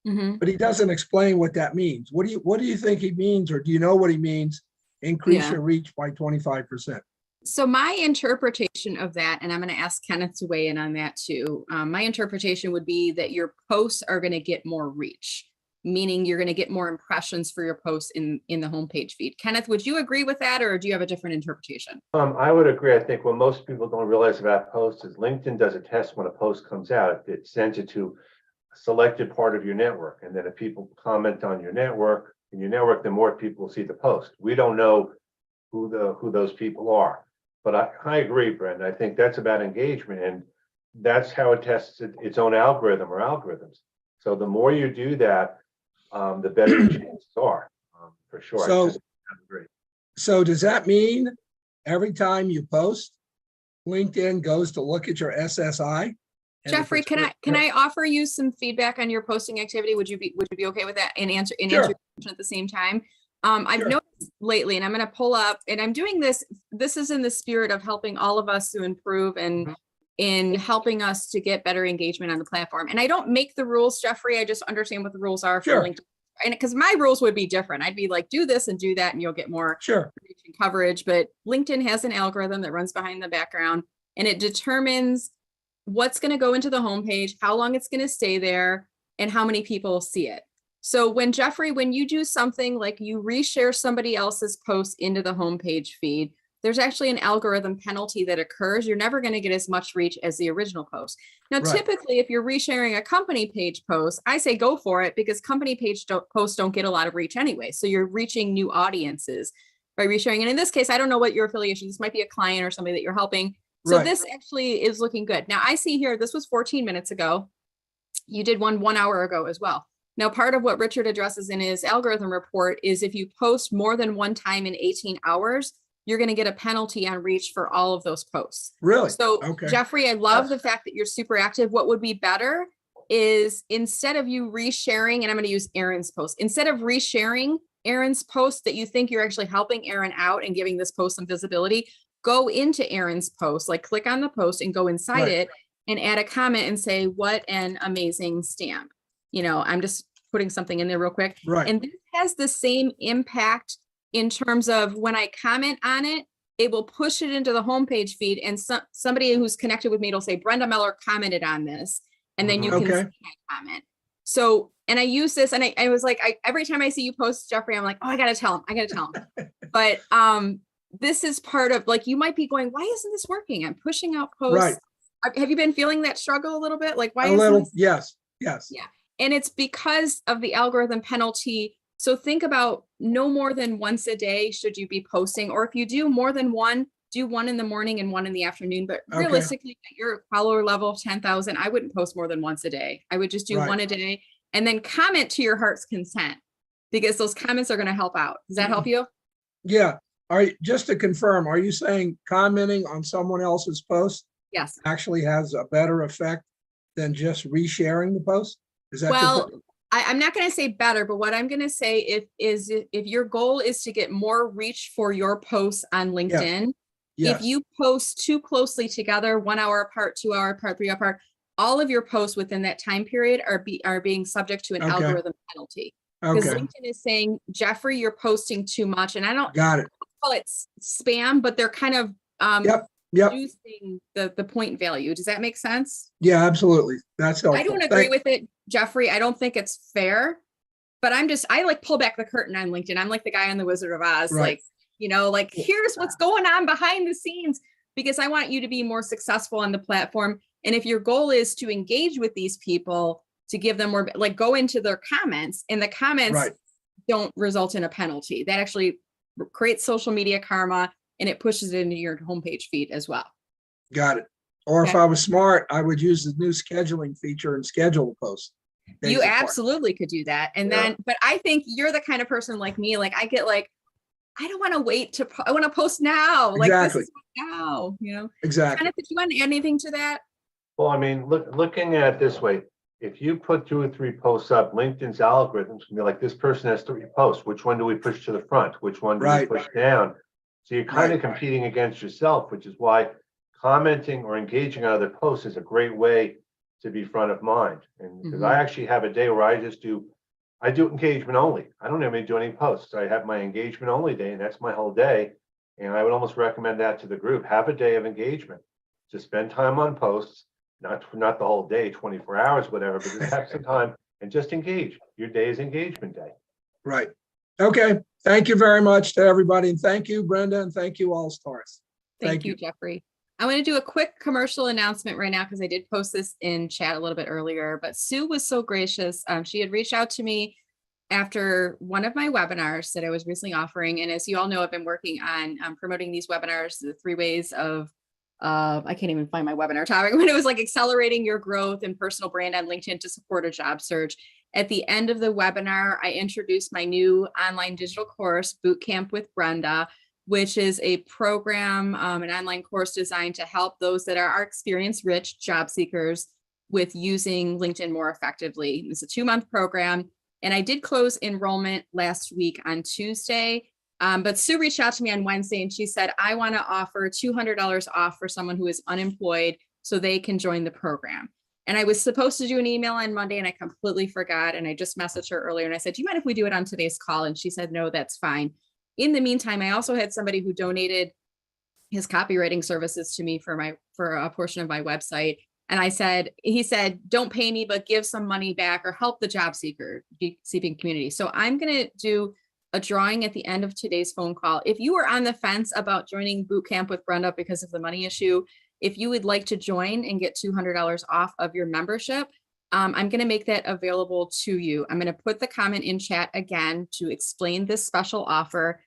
Mm-hmm. But he doesn't explain what that means. What do you think he means, or do you know what he means? Increase your reach by 25%. So my interpretation of that, and I'm going to ask Kenneth to weigh in on that too. My interpretation would be that your posts are going to get more reach, meaning you're going to get more impressions for your posts in the homepage feed. Kenneth, would you agree with that, or do you have a different interpretation? I would agree. I think what most people don't realize about posts is LinkedIn does a test when a post comes out. It sends it to a selected part of your network. And then if people comment on your network, the more people will see the post. We don't know who those people are. But I agree, Brenda. I think that's about engagement, and that's how it tests its own algorithm or algorithms. So the more you do that, the better your chances are, for sure. So, I agree. So does that mean every time you post, LinkedIn goes to look at your SSI? Jeffrey, can I offer you some feedback on your posting activity? Would you be okay with that and answer your question at the same time? I've noticed lately, and I'm going to pull up, and I'm doing this. This is in the spirit of helping all of us to improve and in helping us to get better engagement on the platform. And I don't make the rules, Jeffrey. I just understand what the rules are for LinkedIn. And because my rules would be different, I'd be like, do this and do that, and you'll get more reach and coverage. But LinkedIn has an algorithm that runs behind the background, and it determines what's going to go into the homepage, how long it's going to stay there, and how many people see it. So when you do something like you reshare somebody else's post into the homepage feed, there's actually an algorithm penalty that occurs. You're never going to get as much reach as the original post. Now, typically, if you're resharing a company page post, I say go for it, because company page posts don't get a lot of reach anyway. So you're reaching new audiences by resharing. And in this case, I don't know what your affiliation, this might be a client or somebody that you're helping. So this actually is looking good. Now I see here, this was 14 minutes ago. You did one hour ago as well. Now, part of what Richard addresses in his algorithm report is if you post more than one time in 18 hours, you're going to get a penalty on reach for all of those posts. Really? So Jeffrey, I love the fact that you're super active. What would be better is, instead of you resharing, and I'm going to use Aaron's post, instead of resharing Aaron's post that you think you're actually helping Aaron out and giving this post some visibility, go into Aaron's post, like click on the post and go inside it and add a comment and say, what an amazing stamp. I'm just putting something in there real quick. And this has the same impact in terms of when I comment on it, it will push it into the homepage feed, and somebody who's connected with me will say, Brenda Meller commented on this. And then you can see my comment. So, and I use this, and I was like, every time I see you post, Jeffrey, I'm like, oh, I got to tell him. But this is part of, like, you might be going, why isn't this working? I'm pushing out posts. Have you been feeling that struggle a little bit? Like, why? A little, yes. Yeah. And it's because of the algorithm penalty So think about no more than once a day should you be posting, or if you do more than one, do one in the morning and one in the afternoon. But Okay. realistically, at your follower level of 10,000, I wouldn't post more than once a day. I would just do Right. one a day and then comment to your heart's content, because those comments are going to help out. Does that help you? Yeah. Just to confirm, are you saying commenting on someone else's post Yes. actually has a better effect than just resharing the post? Is that your Well, point? I'm not going to say better, but what I'm going to say if your goal is to get more reach for your posts on LinkedIn, Yes. if you post too closely together, 1 hour apart, 2 hour apart, 3 hour apart, all of your posts within that time period are being subject to an Okay. algorithm penalty. Because Okay. LinkedIn is saying, Jeffrey, you're posting too much. And I don't Got it. call it spam, but they're kind of Yep. reducing the point value. Does that make sense? Yeah, absolutely. That's helpful. I don't agree with it, Jeffrey. I don't think it's fair, but I like pull back the curtain on LinkedIn. I'm like the guy on the Wizard of Oz, Right. like here's what's going on behind the scenes, because I want you to be more successful on the platform. And if your goal is to engage with these people, to give them more, like go into their comments, and the comments Right. don't result in a penalty. That actually creates social media karma, and it pushes it into your homepage feed as well. Got it. Or if Okay. I was smart, I would use the new scheduling feature and schedule a post. days You apart. absolutely could do that. And Yeah. then, but I think you're the kind of person like me, like I get like, I don't want to wait I want to post now. Like Exactly. this is now, Exactly. Kenneth, did you want to add anything to that? Well, I mean, looking at it this way, if you put 2 or 3 posts up, LinkedIn's algorithms can be like, this person has 3 posts. Which one do we push to the front? Which one do we Right. push down? So you're kind of Right. competing against yourself, which is why commenting or engaging on other posts is a great way to be front of mind. And because I actually have a day where I do engagement only. I don't even do any posts. I have my engagement only day, and that's my whole day. And I would almost recommend that to the group. Have a day of engagement. Just spend time on posts, not the whole day, 24 hours, whatever, but just have some time and just engage. Your day is engagement day. Right. Okay. Thank you very much to everybody. And thank you, Brenda, and thank you, All Stars. Thank you, Jeffrey. I'm going to do a quick commercial announcement right now, because I did post this in chat a little bit earlier, but Sue was so gracious. She had reached out to me after one of my webinars that I was recently offering. And as you all know, I've been working on promoting these webinars, the 3 ways of, I can't even find my webinar topic, but it was like accelerating your growth and personal brand on LinkedIn to support a job search. At the end of the webinar, I introduced my new online digital course, Boot Camp with Brenda, which is a program, an online course designed to help those that are experience-rich job seekers with using LinkedIn more effectively. It's a 2-month program, and I did close enrollment last week on Tuesday, but Sue reached out to me on Wednesday, and she said, I want to offer $200 off for someone who is unemployed so they can join the program. And I was supposed to do an email on Monday, and I completely forgot, and I just messaged her earlier, and I said, do you mind if we do it on today's call? And she said, no, that's fine. In the meantime, I also had somebody who donated his copywriting services to me for a portion of my website. And he said, don't pay me, but give some money back or help the job seeking community. So I'm going to do a drawing at the end of today's phone call. If you are on the fence about joining Boot Camp with Brenda because of the money issue, if you would like to join and get $200 off of your membership, I'm going to make that available to you. I'm going to put the comment in chat again to explain this special offer.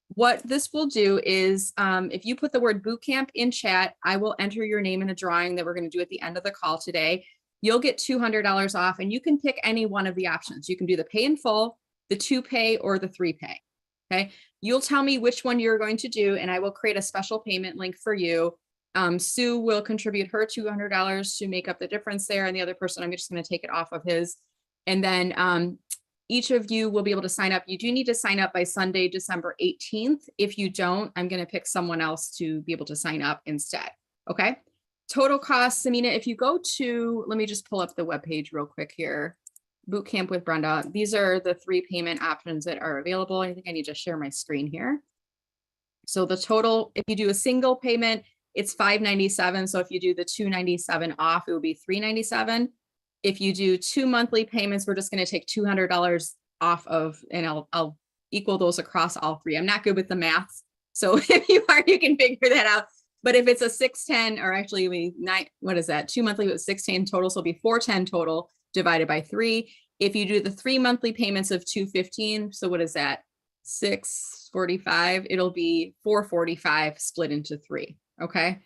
What this will do is if you put the word bootcamp in chat, I will enter your name in a drawing that we're going to do at the end of the call today. You'll get $200 off, and you can pick any one of the options. You can do the pay in full, the 2-pay, or the 3-pay. Okay. You'll tell me which one you're going to do, and I will create a special payment link for you. Sue will contribute her $200 to make up the difference there. And the other person, I'm just going to take it off of his. And then each of you will be able to sign up. You do need to sign up by Sunday, December 18th. If you don't, I'm going to pick someone else to be able to sign up instead. Okay. Total cost, Samina, if you go to, let me just pull up the webpage real quick here. Boot Camp with Brenda. These are the 3 payment options that are available. I think I need to share my screen here. So the total, if you do a single payment, it's $597. So if you do the $297 off, it will be $397. If you do 2 monthly payments, we're just going to take $200 off of, and I'll equal those across all 3. I'm not good with the math, so if you are, you can figure that out. But if it's a 610, or actually what is that? 2 monthly with 610 total, so it'll be 410 total divided by 3. If you do the 3 monthly payments of $215, so what is that? $645, it'll be $445 split into 3. Okay.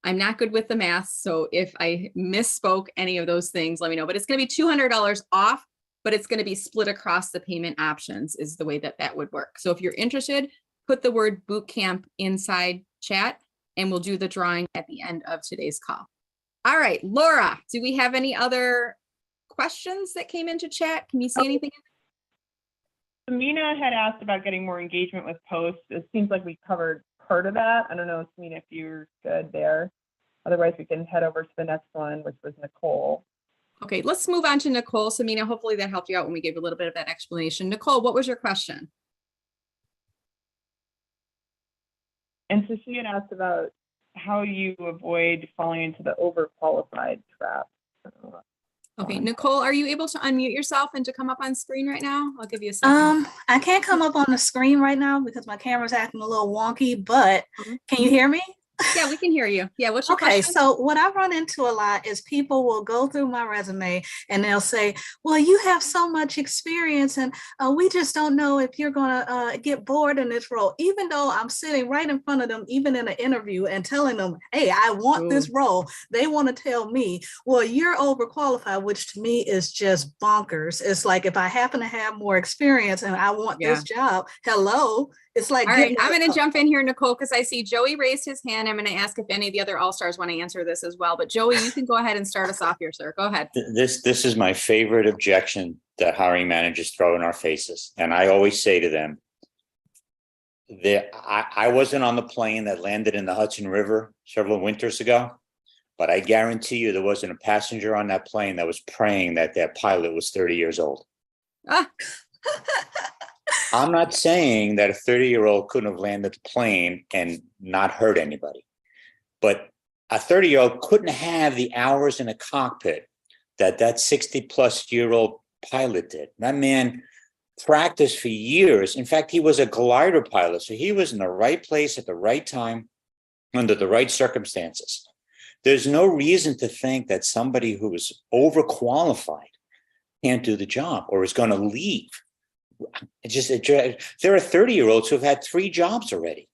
I'm not good with the math, so if I misspoke any of those things, let me know. But it's going to be $200 off, but it's going to be split across the payment options is the way that that would work. So if you're interested, put the word boot camp inside chat and we'll do the drawing at the end of today's call. All right, Laura, do we have any other questions that came into chat? Can you see anything? Samina had asked about getting more engagement with posts. It seems like we covered part of that. I don't know, Samina, if you're good there. Otherwise, we can head over to the next one, which was Nicole. Okay, let's move on to Nicole. Samina, hopefully that helped you out when we gave a little bit of that explanation. Nicole, what was your question? And so she had asked about how you avoid falling into the overqualified trap. Okay, Nicole, are you able to unmute yourself and to come up on screen right now? I'll give you a second. I can't come up on the screen right now because my camera's acting a little wonky, but can you hear me? Yeah, we can hear you. Yeah, what's your Okay, question? so what I run into a lot is people will go through my resume and they'll say, well, you have so much experience and we just don't know if you're gonna get bored in this role, even though I'm sitting right in front of them, even in an interview and telling them, hey, I want this role. They wanna tell me, well, you're overqualified, which to me is just bonkers. It's like, if I happen to have more experience and I want this job, hello. It's like, all right, I'm going to jump in here, Nicole, because I see Joey raised his hand. I'm going to ask if any of the other all-stars want to answer this as well. But Joey, you can go ahead and start us off here, sir. Go ahead. This is my favorite objection that hiring managers throw in our faces. And I always say to them, I wasn't on the plane that landed in the Hudson River several winters ago, but I guarantee you there wasn't a passenger on that plane that was praying that their pilot was 30 years old. Ah. I'm not saying that a 30-year-old couldn't have landed the plane and not hurt anybody, but a 30-year-old couldn't have the hours in a cockpit that 60-plus-year-old pilot did. That man practiced for years. In fact, he was a glider pilot, so he was in the right place at the right time under the right circumstances. There's no reason to think that somebody who is overqualified can't do the job or is going to leave. There are 30-year-olds who have had 3 jobs already.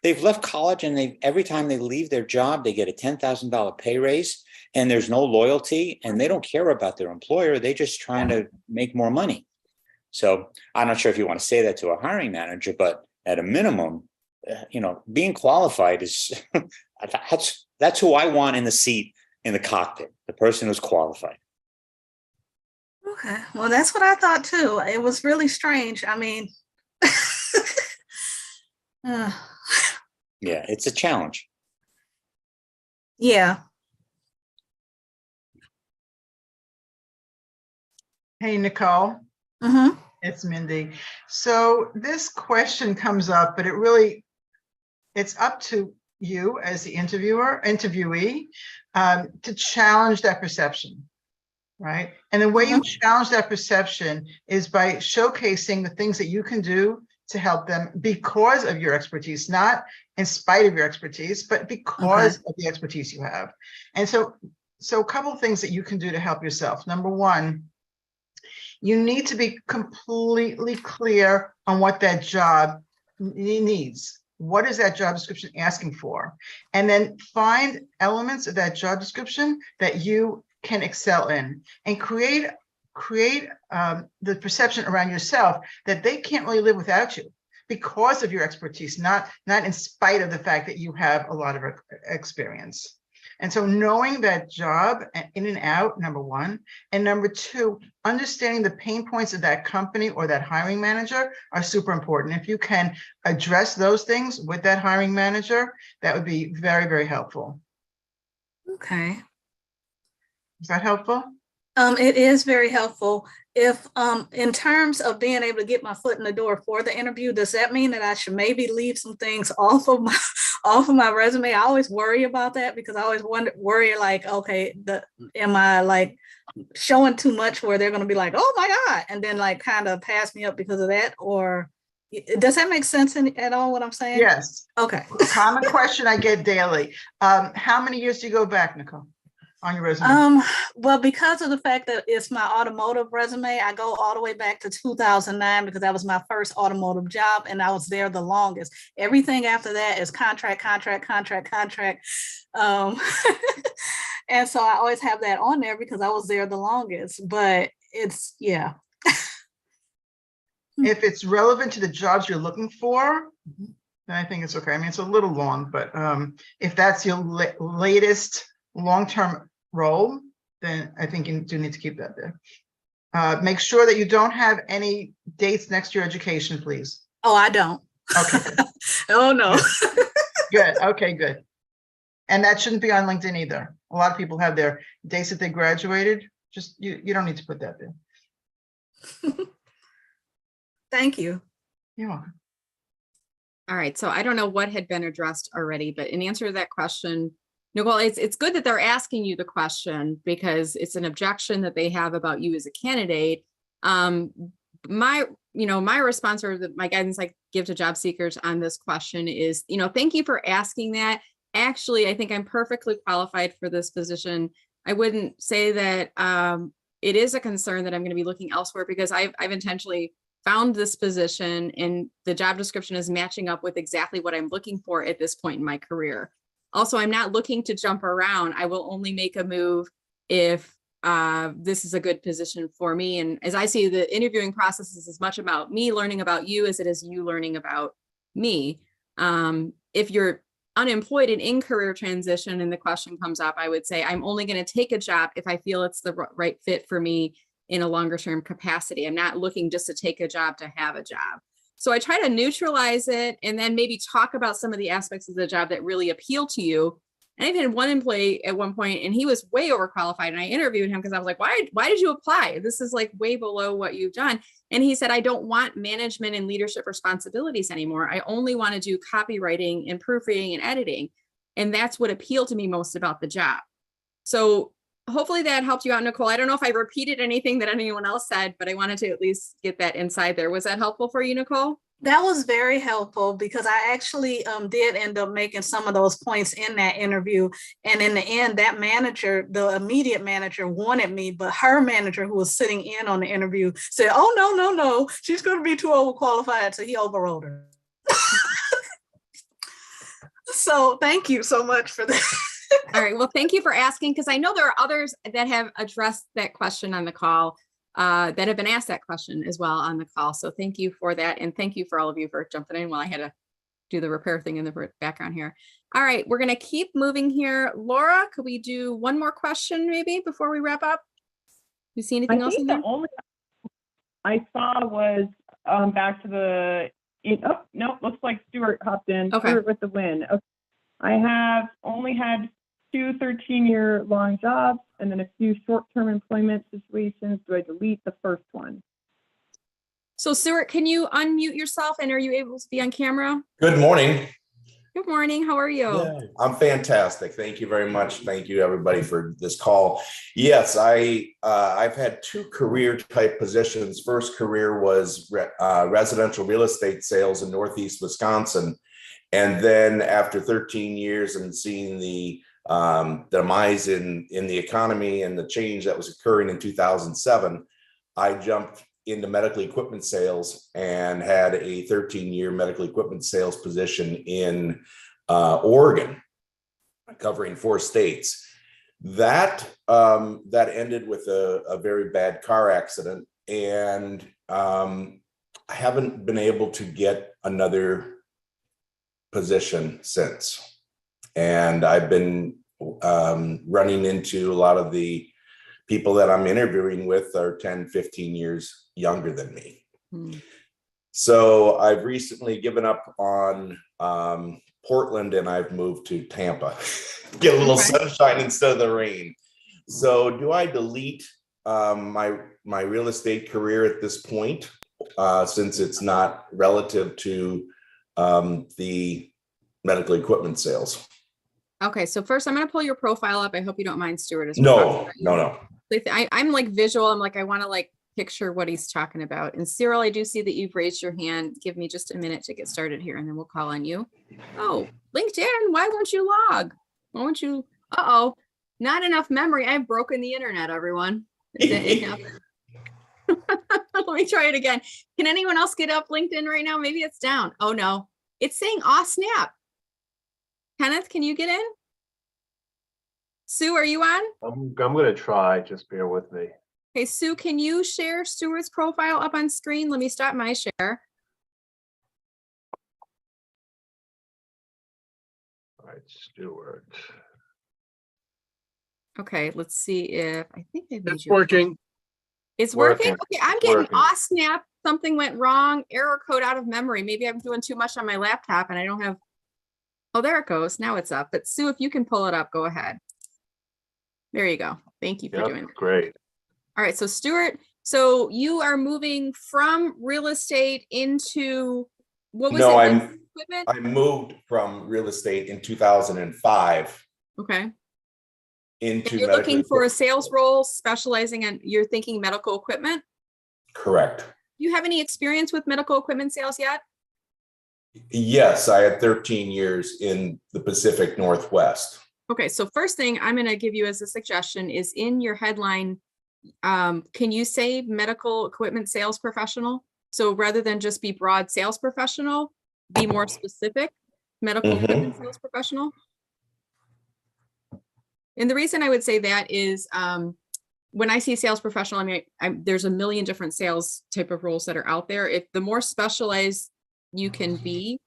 They've left college and every time they leave their job, they get a $10,000 pay raise and there's no loyalty and they don't care about their employer. They're just trying to make more money. So I'm not sure if you want to say that to a hiring manager, but at a minimum, being qualified is that's who I want in the seat in the cockpit, the person who's qualified. Okay, well, that's what I thought too. It was really strange. I mean, yeah, it's a challenge. Yeah. Hey, Nicole. It's Mindy. So this question comes up, but it's up to you as the interviewee, to challenge that perception. Right. And the way you challenge that perception is by showcasing the things that you can do to help them because of your expertise, not in spite of your expertise, but because of the expertise you have. And so a couple of things that you can do to help yourself. Number one, you need to be completely clear on what that job needs. What is that job description asking for? And then find elements of that job description that you can excel in and create the perception around yourself that they can't really live without you because of your expertise, not in spite of the fact that you have a lot of experience. And so knowing that job in and out, number one, and number two, understanding the pain points of that company or that hiring manager are super important. If you can address those things with that hiring manager, that would be very, very helpful. Okay. Is that helpful? It is very helpful. If in terms of being able to get my foot in the door for the interview, does that mean that I should maybe leave some things off of my resume? I always worry about that because I always worry like, okay, am I like showing too much where they're going to be like, oh my God, and then like kind of pass me up because of that? Or does that make sense at all what I'm saying? Yes. Okay. Common question I get daily. How many years do you go back, Nicole? on your resume? Well, because of the fact that it's my automotive resume, I go all the way back to 2009 because that was my first automotive job and I was there the longest. Everything after that is contract. And so I always have that on there because I was there the longest, but it's, yeah. If it's relevant to the jobs you're looking for, then I think it's okay. I mean, it's a little long, but if that's your latest long-term role, then I think you do need to keep that there. Make sure that you don't have any dates next to your education, please. Oh, I don't. Okay. Oh, no. Good. Okay, good. And that shouldn't be on LinkedIn either. A lot of people have their dates that they graduated. Just, you don't need to put that there. Thank you. You're welcome. All right, so I don't know what had been addressed already, but in answer to that question, Nicole, it's good that they're asking you the question because it's an objection that they have about you as a candidate. My response or my guidance I give to job seekers on this question is, thank you for asking that. Actually, I think I'm perfectly qualified for this position. I wouldn't say that it is a concern that I'm going to be looking elsewhere because I've intentionally found this position and the job description is matching up with exactly what I'm looking for at this point in my career. Also, I'm not looking to jump around. I will only make a move if this is a good position for me. And as I see, the interviewing process is as much about me learning about you as it is you learning about me. If you're unemployed and in career transition and the question comes up, I would say I'm only going to take a job if I feel it's the right fit for me in a longer term capacity. I'm not looking just to take a job to have a job. So I try to neutralize it and then maybe talk about some of the aspects of the job that really appeal to you. And I've had one employee at one point and he was way overqualified and I interviewed him because I was like, why did you apply? This is like way below what you've done. And he said, I don't want management and leadership responsibilities anymore. I only want to do copywriting and proofreading and editing. And that's what appealed to me most about the job. So hopefully that helped you out, Nicole. I don't know if I repeated anything that anyone else said, but I wanted to at least get that inside there. Was that helpful for you, Nicole? That was very helpful because I actually did end up making some of those points in that interview. And in the end, that manager, the immediate manager wanted me, but her manager who was sitting in on the interview said, oh, no, she's going to be too overqualified. So he overrode her. So thank you so much for that. All right. Well, thank you for asking, because I know there are others that have addressed that question on the call, that have been asked that question as well on the call. So thank you for that. And thank you for all of you for jumping in while I had to do the repair thing in the background here. All right. We're going to keep moving here. Laura, could we do one more question maybe before we wrap up? You see anything else in there? The only I saw was back to the, oh, no, looks like Stuart hopped in. Okay. Stuart with the win. Okay. I have only had 2 13-year long jobs and then a few short-term employment situations. Do I delete the first one? So Stuart, can you unmute yourself and are you able to be on camera? Good morning. Good morning. How are you? Yeah, I'm fantastic. Thank you very much. Thank you everybody for this call. Yes, I've had 2 career type positions. First career was residential real estate sales in Northeast Wisconsin. And then after 13 years and seeing the demise in the economy and the change that was occurring in 2007, I jumped into medical equipment sales and had a 13-year medical equipment sales position in Oregon, covering 4 states. That ended with a very bad car accident, and I haven't been able to get another position since. And I've been running into a lot of the people that I'm interviewing with are 10, 15 years younger than me. So I've recently given up on Portland and I've moved to Tampa. Get a little sunshine instead of the rain. So do I delete my real estate career at this point, since it's not relative to the medical equipment sales? Okay, so first I'm going to pull your profile up. I hope you don't mind, Stuart. As well. No. I'm like visual. I'm like, I want to like picture what he's talking about. And Cyril, I do see that you've raised your hand. Give me just a minute to get started here and then we'll call on you. Oh, LinkedIn, why won't you log? Why won't you? Uh-oh. Not enough memory. I've broken the internet, everyone. Is it enough? Let me try it again. Can anyone else get up LinkedIn right now? Maybe it's down. Oh no, it's saying aw snap. Kenneth, can you get in? Sue, are you on? I'm gonna try, just bear with me. Hey, Sue, can you share Stuart's profile up on screen? Let me stop my share. All right, Stuart. Okay, let's see if I think I made It's you. working. It's working? Working. Okay, I'm It's getting working. aw snap. Something went wrong. Error code out of memory. Maybe I'm doing too much on my laptop and I don't have. Oh, there it goes. Now it's up. But Sue, if you can pull it up, go ahead. There you go. Thank you for Yep, doing that. great. All right, so Stuart, so you are moving from real estate into what was No, it? Equipment? I moved from real estate in 2005 Okay. And into you're medical looking for a equipment. sales role specializing in, you're thinking medical equipment? Correct. Do you have any experience with medical equipment sales yet? Yes, I had 13 years in the Pacific Northwest. Okay, so first thing I'm going to give you as a suggestion is in your headline, can you say medical equipment sales professional? So rather than just be broad sales professional, be more specific, medical equipment sales professional. And the reason I would say that is when I see sales professional, I mean, there's a million different sales type of roles that are out there. If the more specialized you can be,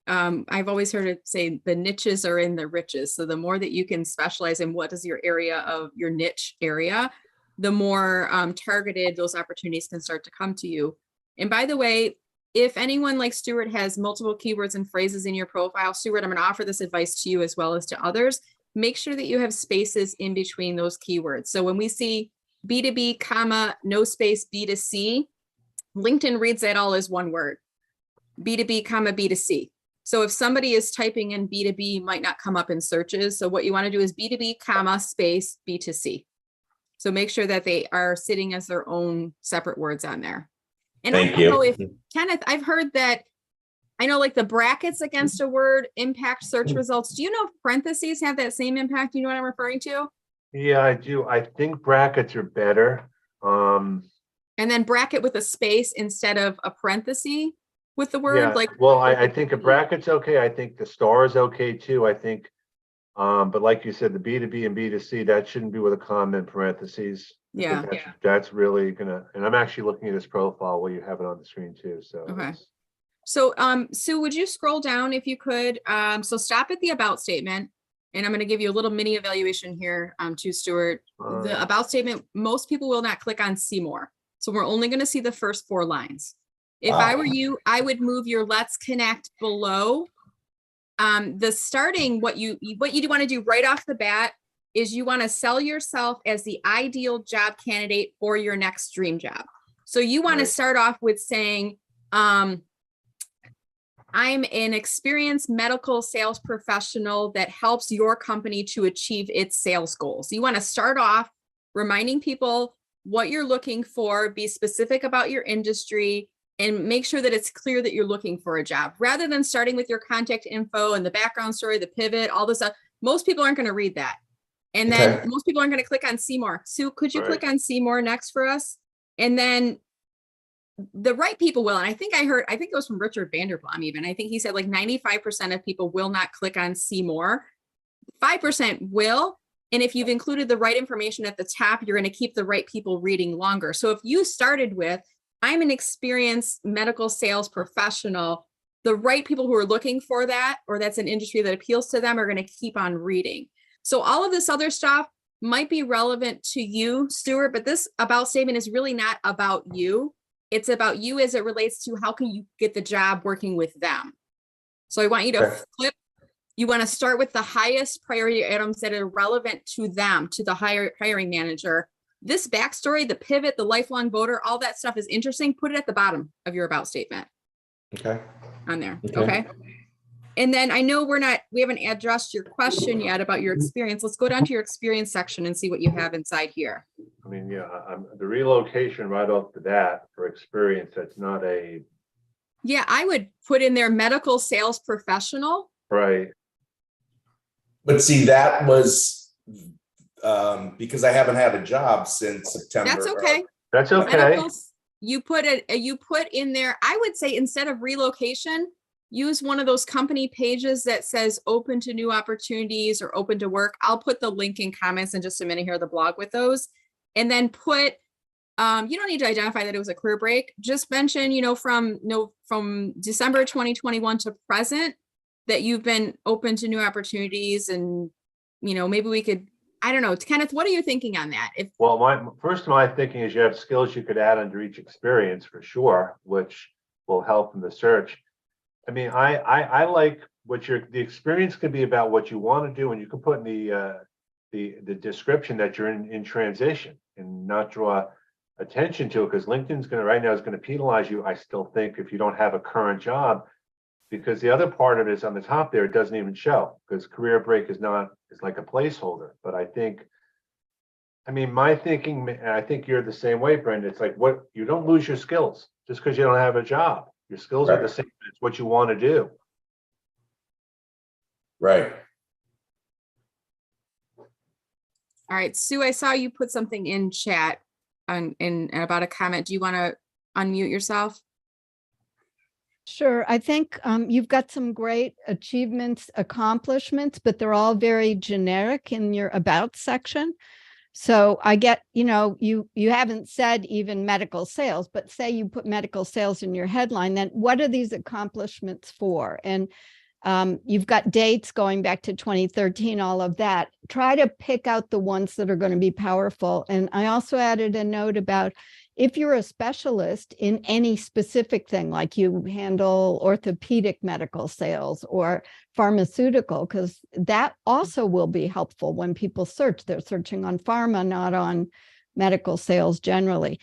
I've always heard it say the niches are in the riches. So the more that you can specialize in what is your area of your niche area, the more targeted those opportunities can start to come to you. And by the way, if anyone like Stuart has multiple keywords and phrases in your profile, Stuart, I'm going to offer this advice to you as well as to others. Make sure that you have spaces in between those keywords. So when we see B2B, comma, no space, B2C, LinkedIn reads that all as one word, B2B, comma, B2C. So if somebody is typing in B2B, might not come up in searches. So what you want to do is B2B, comma, space, B2C. So make sure that they are sitting as their own separate words on there. And I don't know if, Kenneth, I've heard that, I know like the brackets against a word impact search results. Do you know if parentheses have that same impact? Do you know what I'm referring to? Yeah, I do. I think brackets are better. And then bracket with a space instead of a parenthesis with the word, Yeah, like. well, I think a bracket's okay. I think the star is okay too. I think, but like you said, the B2B and B2C, that shouldn't be with a comma and parentheses. Yeah. That's really gonna, and I'm actually looking at his profile where you have it on the screen too, so. Okay. So, Sue, would you scroll down if you could? So stop at the about statement, and I'm going to give you a little mini evaluation here to Stuart. The about statement, most people will not click on see more. So we're only going to see the first 4 lines. If I were you, I would move your let's connect below. The starting, what you want to do right off the bat is you want to sell yourself as the ideal job candidate for your next dream job. So you want to start off with saying, I'm an experienced medical sales professional that helps your company to achieve its sales goals. You want to start off reminding people what you're looking for, be specific about your industry, and make sure that it's clear that you're looking for a job rather than starting with your contact info and the background story, the pivot, all this stuff. Most people aren't going to read that. And then most people aren't going to click on see more. Sue, could you click on see more next for us? And then the right people will. And I think it was from Richard Vanderblom even. I think he said like 95% of people will not click on see more. 5% will. And if you've included the right information at the top, you're going to keep the right people reading longer. So if you started with, I'm an experienced medical sales professional, the right people who are looking for that, or that's an industry that appeals to them, are going to keep on reading. So all of this other stuff might be relevant to you, Stuart, but this about statement is really not about you. It's about you as it relates to how can you get the job working with them. So I want you to flip. You want to start with the highest priority items that are relevant to them, to the hiring manager. This backstory, the pivot, the lifelong voter, all that stuff is interesting. Put it at the bottom of your about statement. Okay. On there. Okay. And then I know we haven't addressed your question yet about your experience. Let's go down to your experience section and see what you have inside here. I mean, yeah, the relocation right off the bat for experience, that's not a. Yeah, I would put in there medical sales professional. Right. But see, that was because I haven't had a job since September. That's okay. That's okay. Medicals, you put in there, I would say instead of relocation, use one of those company pages that says open to new opportunities or open to work. I'll put the link in comments in just a minute here, the blog with those. And then put, you don't need to identify that it was a career break. Just mention, from December 2021 to present that you've been open to new opportunities, and, maybe we could, I don't know, Kenneth, what are you thinking on that? Well, first my thinking is you have skills you could add under each experience for sure, which will help in the search. I mean, I like the experience could be about what you want to do, and you can put in the description that you're in transition and not draw attention to it, because LinkedIn's right now is going to penalize you, I still think, if you don't have a current job, because the other part of it is on the top there, it doesn't even show, because career break is like a placeholder. But my thinking, and I think you're the same way, Brenda, it's like you don't lose your skills just because you don't have a job. Your skills are the same. It's what you want to do. Right. All right, Sue, I saw you put something in chat about a comment. Do you want to unmute yourself? Sure. I think you've got some great achievements, accomplishments, but they're all very generic in your about section. So I get, you haven't said even medical sales, but say you put medical sales in your headline, then what are these accomplishments for? And you've got dates going back to 2013, all of that. Try to pick out the ones that are going to be powerful. And I also added a note about if you're a specialist in any specific thing, like you handle orthopedic medical sales or pharmaceutical, because that also will be helpful when people search. They're searching on pharma, not on medical sales generally.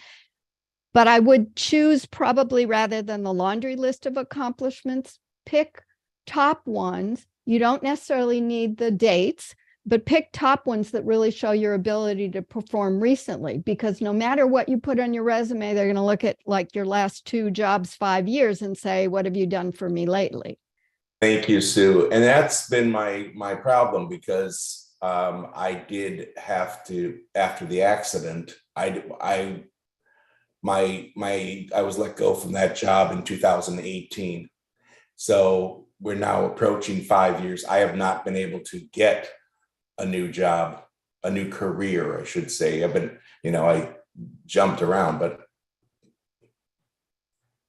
But I would choose, probably rather than the laundry list of accomplishments, pick top ones. You don't necessarily need the dates, but pick top ones that really show your ability to perform recently, because no matter what you put on your resume, they're going to look at like your last 2 jobs, 5 years, and say, what have you done for me lately? Thank you, Sue. And that's been my problem, because I did have to, after the accident, I was let go from that job in 2018. So we're now approaching 5 years. I have not been able to get a new job, a new career, I should say. I've been, I jumped around,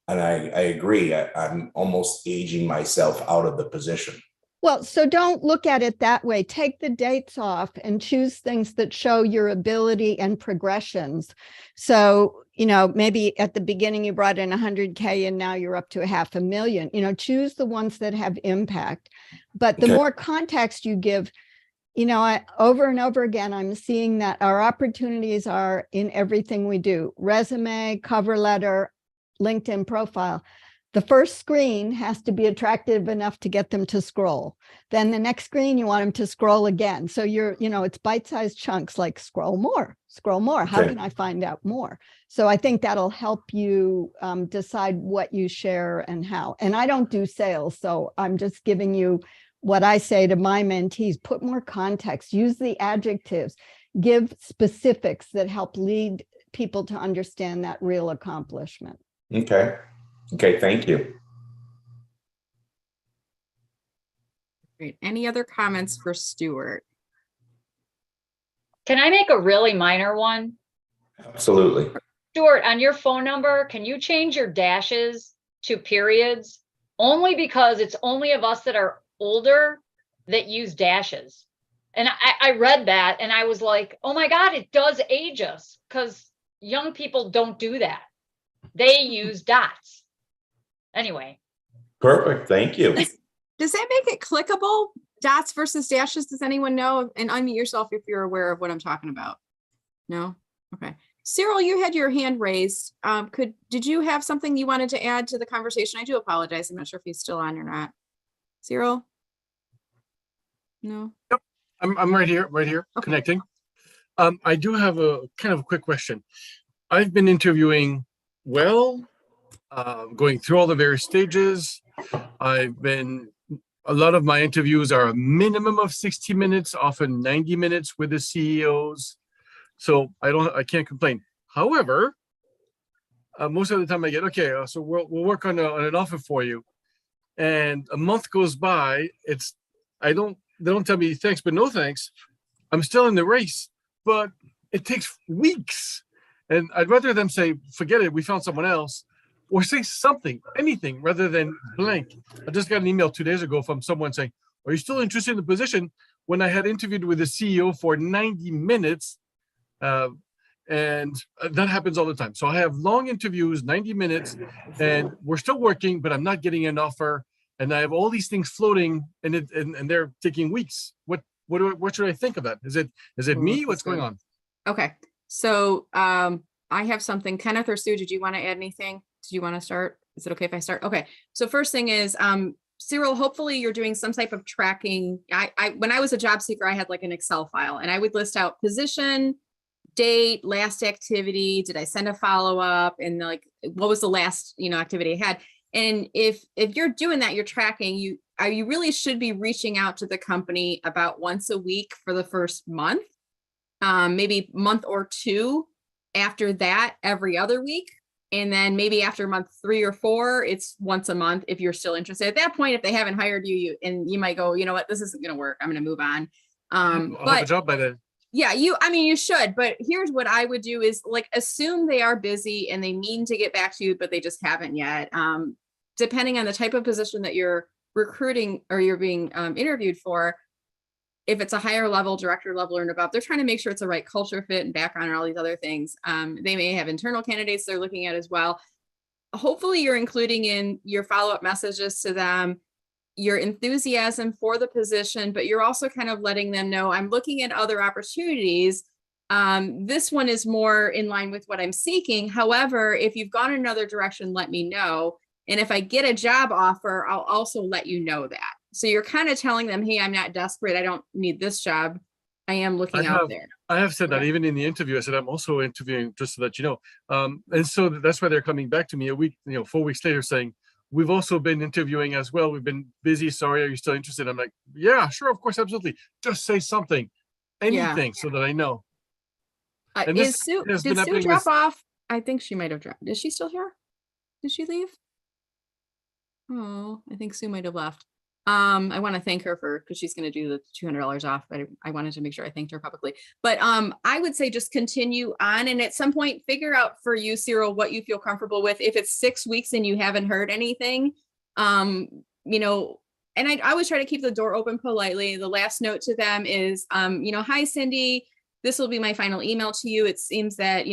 and I agree. I'm almost aging myself out of the position. Well, so don't look at it that way. Take the dates off and choose things that show your ability and progressions. So, maybe at the beginning you brought in 100K and now you're up to $500,000. Choose the ones that have impact. But the more context you give, over and over again, I'm seeing that our opportunities are in everything we do: resume, cover letter, LinkedIn profile. The first screen has to be attractive enough to get them to scroll. Then the next screen, you want them to scroll again. So it's bite-sized chunks, like scroll more. How can I find out more? So I think that'll help you decide what you share and how. And I don't do sales, so I'm just giving you what I say to my mentees: put more context, use the adjectives, give specifics that help lead people to understand that real accomplishment. Okay, thank you. Great. Any other comments for Stuart? Can I make a really minor one? Absolutely. Stuart, on your phone number, can you change your dashes to periods? Only because it's only of us that are older that use dashes. And I read that and I was like, oh my God, it does age us, because young people don't do that. They use dots. Anyway. Perfect. Thank you. Does that make it clickable? Dots versus dashes? Does anyone know? And unmute yourself if you're aware of what I'm talking about. No? Okay. Cyril, you had your hand raised. Did you have something you wanted to add to the conversation? I do apologize. I'm not sure if he's still on or not. Cyril? No? Yep. I'm right here, okay. Connecting. I do have a kind of a quick question. I've been interviewing going through all the various stages. I've been a lot of my interviews are a minimum of 60 minutes, often 90 minutes with the CEOs. So I can't complain. However, most of the time I get, okay, so we'll work on an offer for you. And a month goes by, they don't tell me thanks, but no thanks. I'm still in the race, but it takes weeks. And I'd rather them say, forget it, we found someone else, or say something, anything, rather than blank. I just got an email 2 days ago from someone saying, are you still interested in the position? When I had interviewed with the CEO for 90 minutes, and that happens all the time. So I have long interviews, 90 minutes, and we're still working, but I'm not getting an offer. And I have all these things floating, and they're taking weeks. What should I think of that? Is it me? What's going on? Okay, so I have something. Kenneth or Sue, did you want to add anything? Did you want to start? Is it okay if I start? Okay, so first thing is, Cyril, hopefully you're doing some type of tracking. When I was a job seeker, I had like an Excel file, and I would list out position, date, last activity, did I send a follow-up, and like what was the last activity I had. And if you're doing that, you're tracking, you really should be reaching out to the company about once a week for the first month, maybe month or two. After that, every other week. And then maybe after month 3 or 4, it's once a month if you're still interested. At that point, if they haven't hired you, you might go, you know what, this isn't going to work, I'm going to move on. I'll have a job by then. Yeah, you should, but here's what I would do is like, assume they are busy and they mean to get back to you, but they just haven't yet. Depending on the type of position that you're recruiting or you're being interviewed for, if it's a higher level, director level or above, they're trying to make sure it's the right culture fit and background and all these other things. They may have internal candidates they're looking at as well. Hopefully you're including in your follow-up messages to them your enthusiasm for the position, but you're also kind of letting them know, I'm looking at other opportunities. This one is more in line with what I'm seeking. However, if you've gone another direction, let me know. And if I get a job offer, I'll also let you know that. So you're kind of telling them, hey, I'm not desperate. I don't need this job. I am looking out there. I have said that even in the interview. I said, I'm also interviewing, just so that you know. And so that's why they're coming back to me a week, 4 weeks later saying, we've also been interviewing as well. We've been busy. Sorry, are you still interested? I'm like, yeah, sure, of course, absolutely. Just say something, anything, so that I know. Did Sue drop off? I think she might have dropped. Is she still here? Did she leave? Oh, I think Sue might have left. I want to thank her because she's going to do the $200 off, but I wanted to make sure I thanked her publicly. But I would say just continue on, and at some point figure out for you, Cyril, what you feel comfortable with. If it's 6 weeks and you haven't heard anything, and I always try to keep the door open politely. The last note to them is, hi, Cindy, this will be my final email to you. It seems that,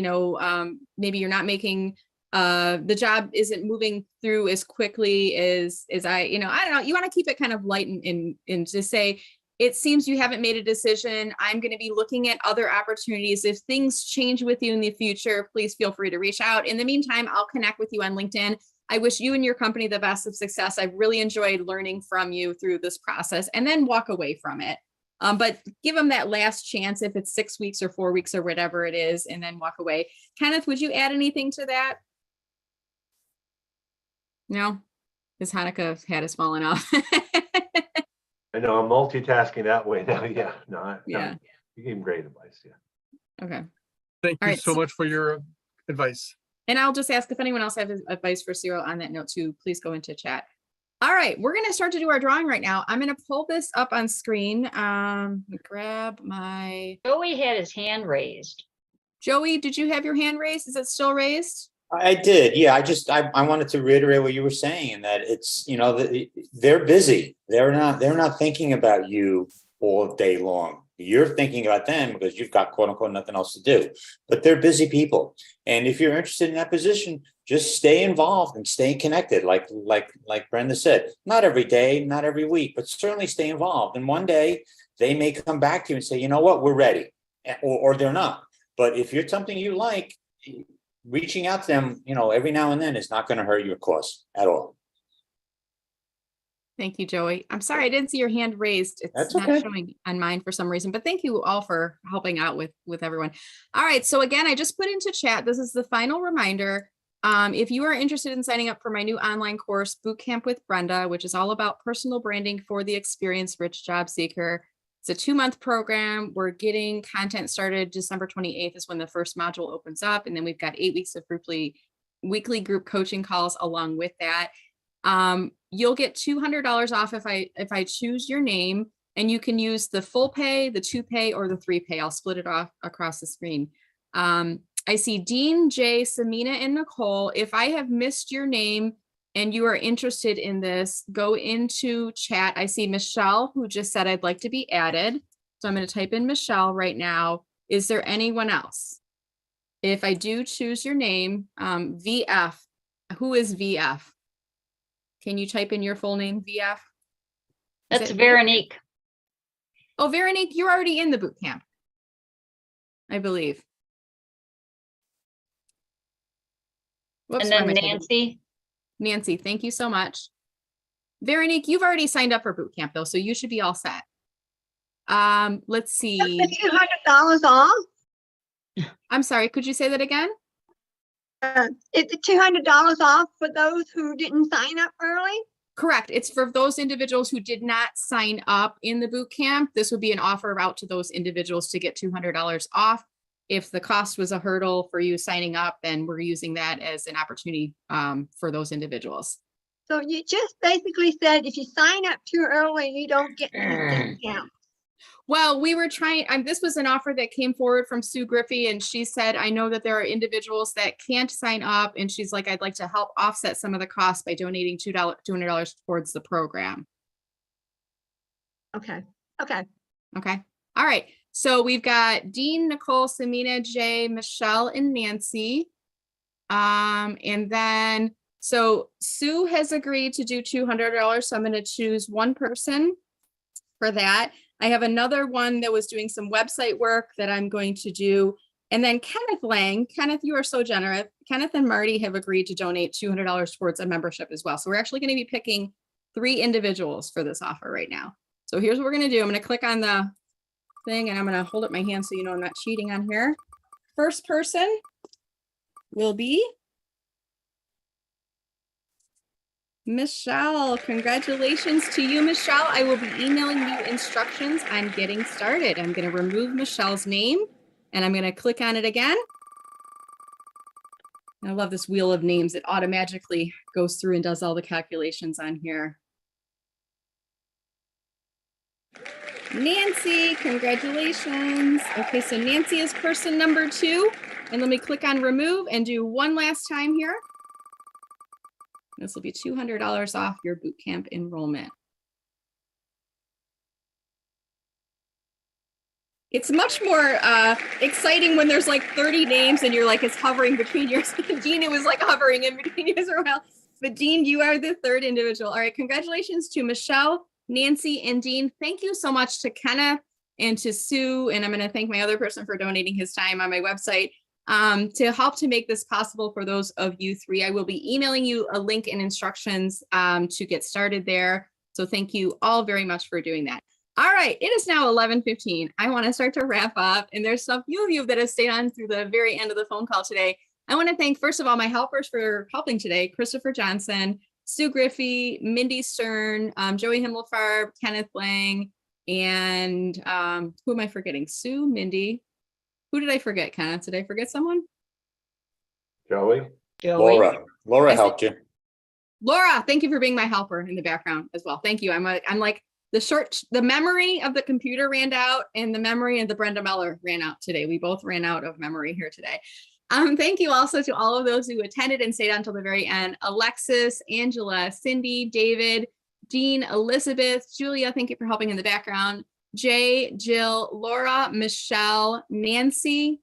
maybe you're not making the job isn't moving through as quickly as I don't know, you want to keep it kind of light and just say, it seems you haven't made a decision. I'm going to be looking at other opportunities. If things change with you in the future, please feel free to reach out. In the meantime, I'll connect with you on LinkedIn. I wish you and your company the best of success. I've really enjoyed learning from you through this process, and then walk away from it. But give them that last chance if it's 6 weeks or 4 weeks or whatever it is, and then walk away. Kenneth, would you add anything to that? No, his Hanukkah hat is falling off. I know I'm multitasking that way now. Yeah, no, you gave him great advice. Yeah. Okay. Thank you so much for your advice. And I'll just ask if anyone else has advice for Cyril on that note too, please go into chat. All right, we're going to start to do our drawing right now. I'm going to pull this up on screen. Grab my. Joey had his hand raised. Joey, did you have your hand raised? Is it still raised? I did. Yeah. I wanted to reiterate what you were saying, that it's, they're busy. They're not thinking about you all day long. You're thinking about them because you've got quote unquote nothing else to do, but they're busy people. And if you're interested in that position, just stay involved and stay connected. Like Brenda said, not every day, not every week, but certainly stay involved. And one day they may come back to you and say, you know what, we're ready, or they're not. But if you're something you like, reaching out to them, every now and then is not going to hurt your cause at all. Thank you, Joey. I'm sorry, I didn't see your hand raised. It's not showing on mine for some reason, but thank you all for helping out with everyone. All right. So again, I just put into chat, this is the final reminder. If you are interested in signing up for my new online course, Boot Camp with Brenda, which is all about personal branding for the experienced rich job seeker, it's a 2-month program. We're getting content started. December 28th is when the first module opens up. And then we've got 8 weeks of weekly group coaching calls along with that. You'll get $200 off if I choose your name, and you can use the full pay, the 2-pay, or the 3-pay. I'll split it off across the screen. I see Dean, Jay, Samina, and Nicole. If I have missed your name and you are interested in this, go into chat. I see Michelle, who just said I'd like to be added. So I'm going to type in Michelle right now. Is there anyone else? If I do choose your name, VF, who is VF? Can you type in your full name, VF? That's Veronique. Oh, Veronique, you're already in the boot camp, I believe. Whoops, And then Nancy. Nancy, thank you so much. Veronique, you've already signed up for boot camp though, so you should be all set. Let's see. $200 off? I'm sorry, could you say that again? It's $200 off for those who didn't sign up early? Correct. It's for those individuals who did not sign up in the boot camp. This would be an offer out to those individuals to get $200 off. If the cost was a hurdle for you signing up, then we're using that as an opportunity for those individuals. So you just basically said if you sign up too early, you don't get any discount. Well, we were trying, this was an offer that came forward from Sue Griffey, and she said, I know that there are individuals that can't sign up, and she's like, I'd like to help offset some of the costs by donating $200 towards the program. Okay. Okay. All right. So we've got Dean, Nicole, Samina, Jay, Michelle, and Nancy. And then, so Sue has agreed to do $200. So I'm going to choose one person for that. I have another one that was doing some website work that I'm going to do. And then Kenneth Lang, Kenneth, you are so generous. Kenneth and Marty have agreed to donate $200 towards a membership as well. So we're actually going to be picking 3 individuals for this offer right now. So here's what we're going to do. I'm going to click on the thing and I'm going to hold up my hand so you know I'm not cheating on here. First person will be Michelle. Congratulations to you, Michelle. I will be emailing you instructions on getting started. I'm going to remove Michelle's name and I'm going to click on it again. I love this wheel of names. It automatically goes through and does all the calculations on here. Nancy, congratulations. Okay, so Nancy is person number 2. And let me click on remove and do one last time here. This will be $200 off your bootcamp enrollment. It's much more exciting when there's like 30 names and you're like, it's hovering between yours. Dean, it was like hovering in between yours as well. But Dean, you are the 3rd individual. All right, congratulations to Michelle, Nancy, and Dean. Thank you so much to Kenneth and to Sue. And I'm going to thank my other person for donating his time on my website to help to make this possible for those of you 3. I will be emailing you a link and instructions to get started there. So thank you all very much for doing that. All right, it is now 11:15. I want to start to wrap up. And there's a few of you that have stayed on through the very end of the phone call today. I want to thank, first of all, my helpers for helping today, Christopher Johnson, Sue Griffey, Mindy Stern, Joey Himmelfarb, Kenneth Lang, and who am I forgetting? Sue, Mindy. Who did I forget, Kenneth? Did I forget someone? Joey. Laura helped you. Laura, thank you for being my helper in the background as well. Thank you. I'm like the memory of the computer ran out and the memory of the Brenda Meller ran out today. We both ran out of memory here today. Thank you also to all of those who attended and stayed until the very end. Alexis, Angela, Cindy, David, Dean, Elizabeth, Julia, thank you for helping in the background. Jay, Jill, Laura, Michelle, Nancy,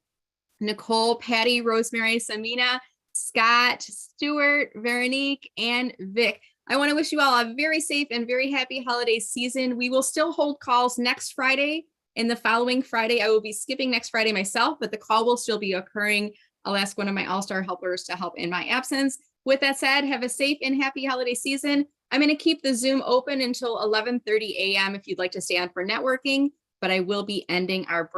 Nicole, Patty, Rosemary, Samina, Scott, Stuart, Veronique, and Vic. I want to wish you all a very safe and very happy holiday season. We will still hold calls next Friday and the following Friday. I will be skipping next Friday myself, but the call will still be occurring. I'll ask one of my all-star helpers to help in my absence. With that said, have a safe and happy holiday season. I'm going to keep the Zoom open until 11:30 a.m. if you'd like to stay on for networking, but I will be ending our